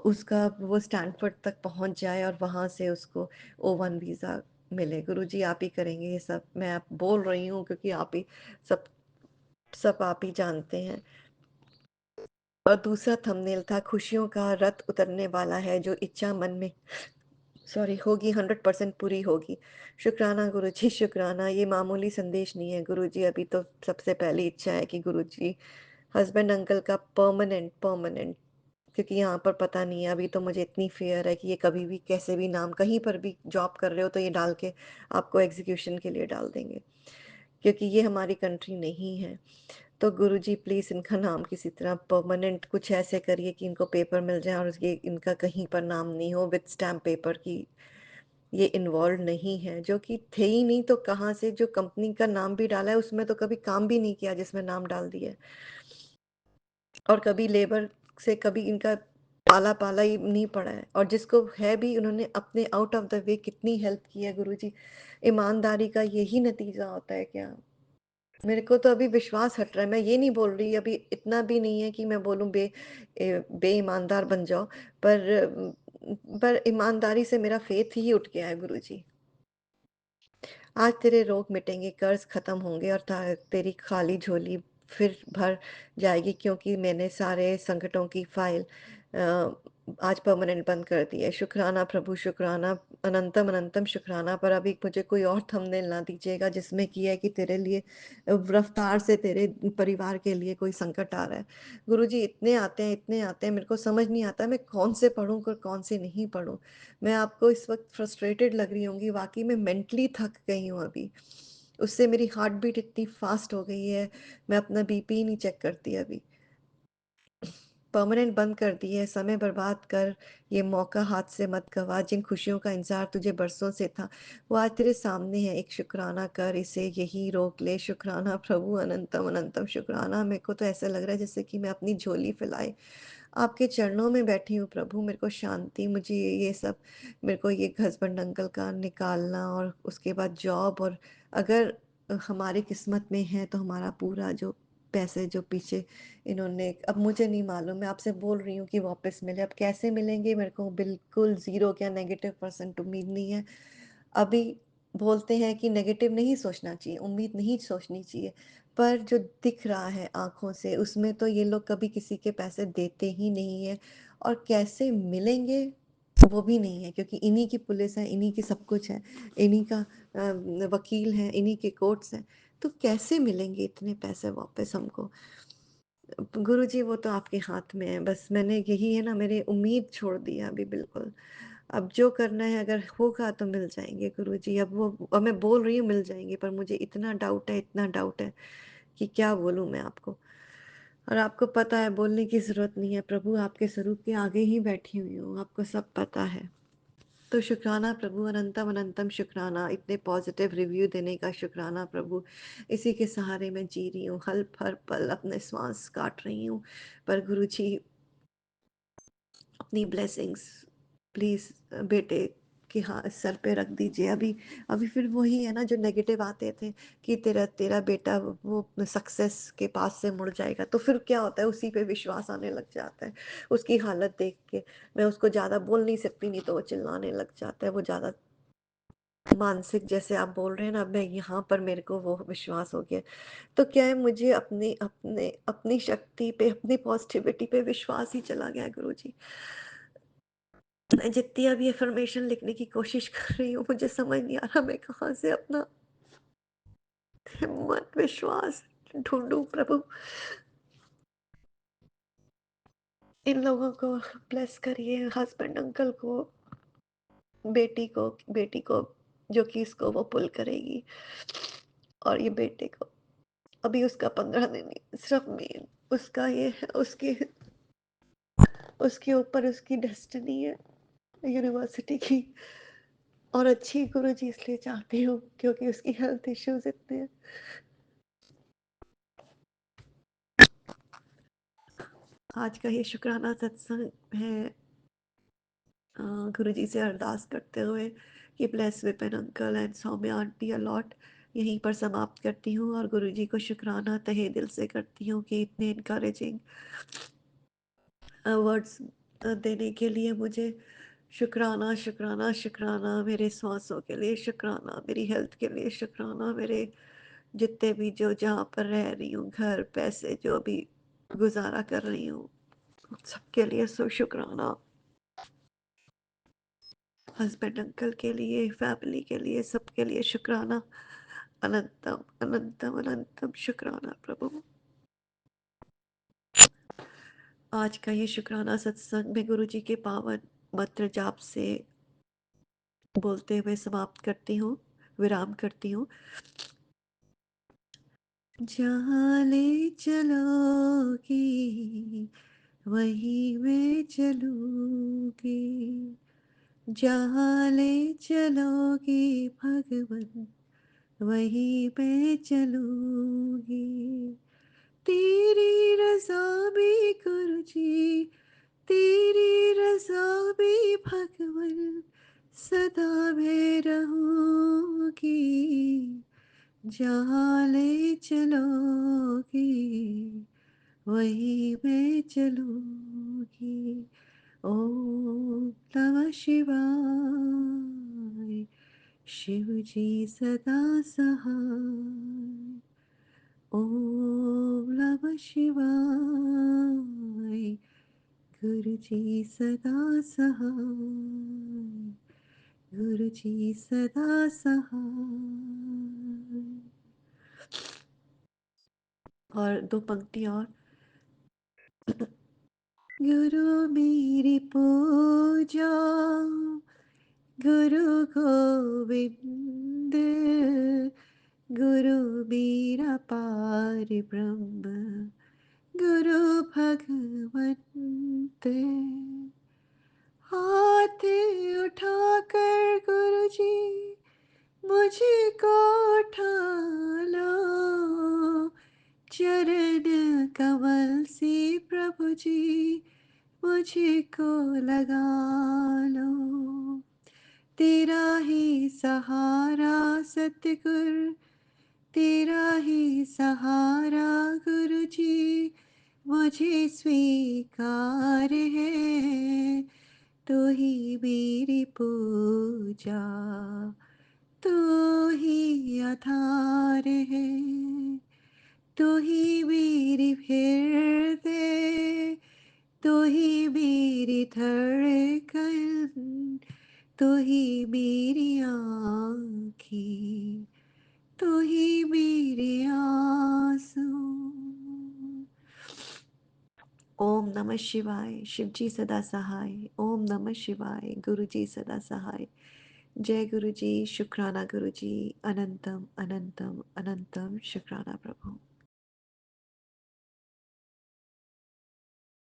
उसका वो स्टैनफोर्ड तक पहुंच जाए और वहां से उसको O1 वीज़ा मिले। गुरुजी आप ही करेंगे ये सब, मैं आप बोल रही हूँ क्योंकि आप ही सब सब आप ही जानते हैं। और दूसरा थंबनेल था, खुशियों का रथ उतरने वाला है, जो इच्छा मन में होगी 100% पूरी होगी। शुक्राना गुरुजी, शुक्राना। ये मामूली संदेश नहीं है गुरुजी, अभी तो सबसे पहली इच्छा है कि गुरुजी हस्बैंड अंकल का परमानेंट परमानेंट, क्योंकि यहाँ पर पता नहीं है, अभी तो मुझे इतनी फियर है कि ये कभी भी कैसे भी नाम, कहीं पर भी जॉब कर रहे हो तो ये डाल के आपको एग्जीक्यूशन के लिए डाल देंगे, क्योंकि ये हमारी कंट्री नहीं है। तो गुरुजी प्लीज़ इनका नाम किसी तरह परमानेंट कुछ ऐसे करिए कि इनको पेपर मिल जाए और ये इनका कहीं पर नाम नहीं हो विद स्टैम्प पेपर की ये इन्वॉल्व नहीं है, जो कि थे ही नहीं तो कहाँ से, जो कंपनी का नाम भी डाला है उसमें तो कभी काम भी नहीं किया जिसमें नाम डाल दिया है, और कभी लेबर से कभी इनका पाला पाला ही नहीं पड़ा है, और जिसको है भी उन्होंने अपने आउट ऑफ द वे कितनी हेल्प की है गुरुजी। ईमानदारी का यही नतीजा होता है क्या? मेरे को तो अभी विश्वास हट रहा है, मैं ये नहीं बोल रही अभी, इतना भी नहीं है कि मैं बोलूं बेईमानदार बन जाओ, पर ईमानदारी से मेरा फेथ ही उठ गया है गुरुजी। आज तेरे रोग मिटेंगे, कर्ज खत्म होंगे और तेरी खाली झोली फिर भर जाएगी, क्योंकि मैंने सारे संकटों की फाइल आज परमानेंट बंद कर दी है। शुक्राना प्रभु, शुक्राना, अनंतम अनंतम शुक्राना। पर अभी मुझे कोई और थंबनेल ना दीजिएगा जिसमें कि है कि तेरे लिए रफ्तार से तेरे परिवार के लिए कोई संकट आ रहा है। गुरुजी इतने आते हैं, इतने आते हैं, मेरे को समझ नहीं आता मैं कौन से पढ़ूं और कौन से नहीं पढ़ूं। मैं आपको इस वक्त फ्रस्ट्रेटेड लग रही होंगी, वाकई में मेंटली थक गई हूँ अभी, उससे मेरी हार्ट बीट इतनी फास्ट हो गई है, मैं अपना बीपी ही नहीं चेक करती अभी। परमानेंट बंद कर दी है, समय बर्बाद कर, ये मौका हाथ से मत गवा, जिन खुशियों का इंतजार तुझे बरसों से था वो आज तेरे सामने है, एक शुक्राना कर, इसे यही रोक ले। शुक्राना प्रभु, अनंतम अनंतम शुक्राना। मेरे को तो ऐसा लग रहा है जैसे कि मैं अपनी झोली फैलाए आपके चरणों में बैठी हूँ प्रभु, मेरे को शांति, मुझे ये सब, मेरे को ये हस्बैंड अंकल का निकालना और उसके बाद जॉब, और अगर हमारी किस्मत में है तो हमारा पूरा जो पैसे जो पीछे इन्होंने, अब मुझे नहीं मालूम, मैं आपसे बोल रही हूँ कि वापस मिले, अब कैसे मिलेंगे मेरे को बिल्कुल ज़ीरो क्या -% उम्मीद नहीं है अभी। बोलते हैं कि नेगेटिव नहीं सोचना चाहिए, उम्मीद नहीं सोचनी चाहिए, पर जो दिख रहा है आँखों से उसमें तो ये लोग कभी किसी के पैसे देते ही नहीं है, और कैसे मिलेंगे वो भी नहीं है, क्योंकि इन्हीं की पुलिस है, इन्हीं की सब कुछ है, इन्हीं का वकील है, इन्हीं के कोर्ट्स हैं, तो कैसे मिलेंगे इतने पैसे वापस हमको? गुरुजी वो तो आपके हाथ में है, बस मैंने यही है ना, मेरी उम्मीद छोड़ दी है अभी बिल्कुल। अब जो करना है अगर होगा तो मिल जाएँगे गुरुजी, अब मैं बोल रही हूँ मिल जाएँगे, पर मुझे इतना डाउट है, इतना डाउट है कि क्या बोलूँ मैं आपको। और आपको पता है बोलने की ज़रूरत नहीं है प्रभु, आपके स्वरूप के आगे ही बैठी हुई हूँ, आपको सब पता है। तो शुक्राना प्रभु, अनंतम अनंतम शुक्राना, इतने पॉजिटिव रिव्यू देने का शुक्राना प्रभु। इसी के सहारे मैं जी रही हूँ, हर पल अपने श्वास काट रही हूँ। पर गुरुजी अपनी ब्लेसिंग्स प्लीज़ बेटे के हाँ सर पे रख दीजिए अभी। अभी फिर वही है ना जो नेगेटिव आते थे कि तेरा तेरा बेटा वो सक्सेस के पास से मुड़ जाएगा, तो फिर क्या होता है उसी पे विश्वास आने लग जाता है। उसकी हालत देख के मैं उसको ज़्यादा बोल नहीं सकती, नहीं तो वो चिल्लाने लग जाता है, वो ज़्यादा मानसिक जैसे आप बोल रहे हैं ना, अब मैं यहाँ पर मेरे को वो विश्वास हो गया। तो क्या है, मुझे अपनी अपने अपनी शक्ति पे, अपनी पॉजिटिविटी पे विश्वास ही चला गया गुरुजी। मैं जितनी अभी अफ़र्मेशन लिखने की कोशिश कर रही हूँ, मुझे समझ नहीं आ रहा मैं कहाँ से अपना हिम्मत, विश्वास ढूँढूँ प्रभु। इन लोगों को ब्लेस करिए, हस्बैंड अंकल को, बेटी को जो कि इसको वो पुल करेगी, और ये बेटे को अभी उसका 15 दिन सिर्फ मेन उसका ये है, उसके ऊपर उसकी डेस्टिनी है यूनिवर्सिटी की, और अच्छी गुरुजी इसलिए चाहती हूँ क्योंकि उसकी हेल्थ इश्यूज इतने हैं। आज का ये शुक्राना सत्संग है गुरुजी से अरदास करते हुए कि bless Vipin uncle and Saumya aunty a lot, यहीं पर समाप्त करती हूँ, और गुरुजी को शुक्राना तहे दिल से करती हूँ कि इतने इनकरेजिंग वर्ड्स देने के लिए मुझे। शुक्राना शुक्राना शुक्राना, मेरे सांसों के लिए शुक्राना, मेरी हेल्थ के लिए शुक्राना, मेरे जितने भी जो जहाँ पर रह रही हूँ, घर पैसे जो भी गुजारा कर रही हूँ, सबके लिए सो शुक्राना। हस्बैंड अंकल के लिए, फैमिली के लिए, सबके लिए शुक्राना। अनंतम अनंतम अनंतम शुक्राना प्रभु। आज का ये शुक्राना सत्संग में गुरु जी के पावन मंत्र जाप से बोलते हुए समाप्त करती हूँ, विराम करती हूँ। जहाँ ले चलोगी वहीं मैं चलूंगी, जहाँ ले चलोगी भगवन वहीं मैं चलूंगी। तेरी रज़ा में गुरु जी, तेरी रज़ा में भगवन, सदा मैं रहूंगी, जहाँ ले चलोगी वहीं मैं चलूंगी। ओम नमः शिवाय, शिव जी सदा सहाय। ओम नमः शिवाय, गुरु जी सदा सहाय, गुरु जी सदा सहाय। और दो पंक्ति और। गुरु मेरी पूजा, गुरु गोविंद, गुरु मेरा पार ब्रह्म, गुरु भगवंत। हाथ उठाकर गुरु जी मुझको उठा लो, चरण कमल से प्रभु जी मुझको लगा लो। तेरा ही सहारा सतगुरु, तेरा ही सहारा गुरु जी मुझे स्वीकार है। तू ही मेरी पूजा, तू ही आधार है, तू ही मेरी हृदय, तू ही मेरी धड़कन, तू ही मेरी आँखें, तू ही मेरे आंसू। ओम नमः शिवाय, शिव जी सदा सहाय। ओम नमः शिवाय, गुरु जी सदा सहाय। जय गुरु जी, शुक्राना गुरु जी, अनंतम अनंतम अनंतम शुक्राना प्रभु।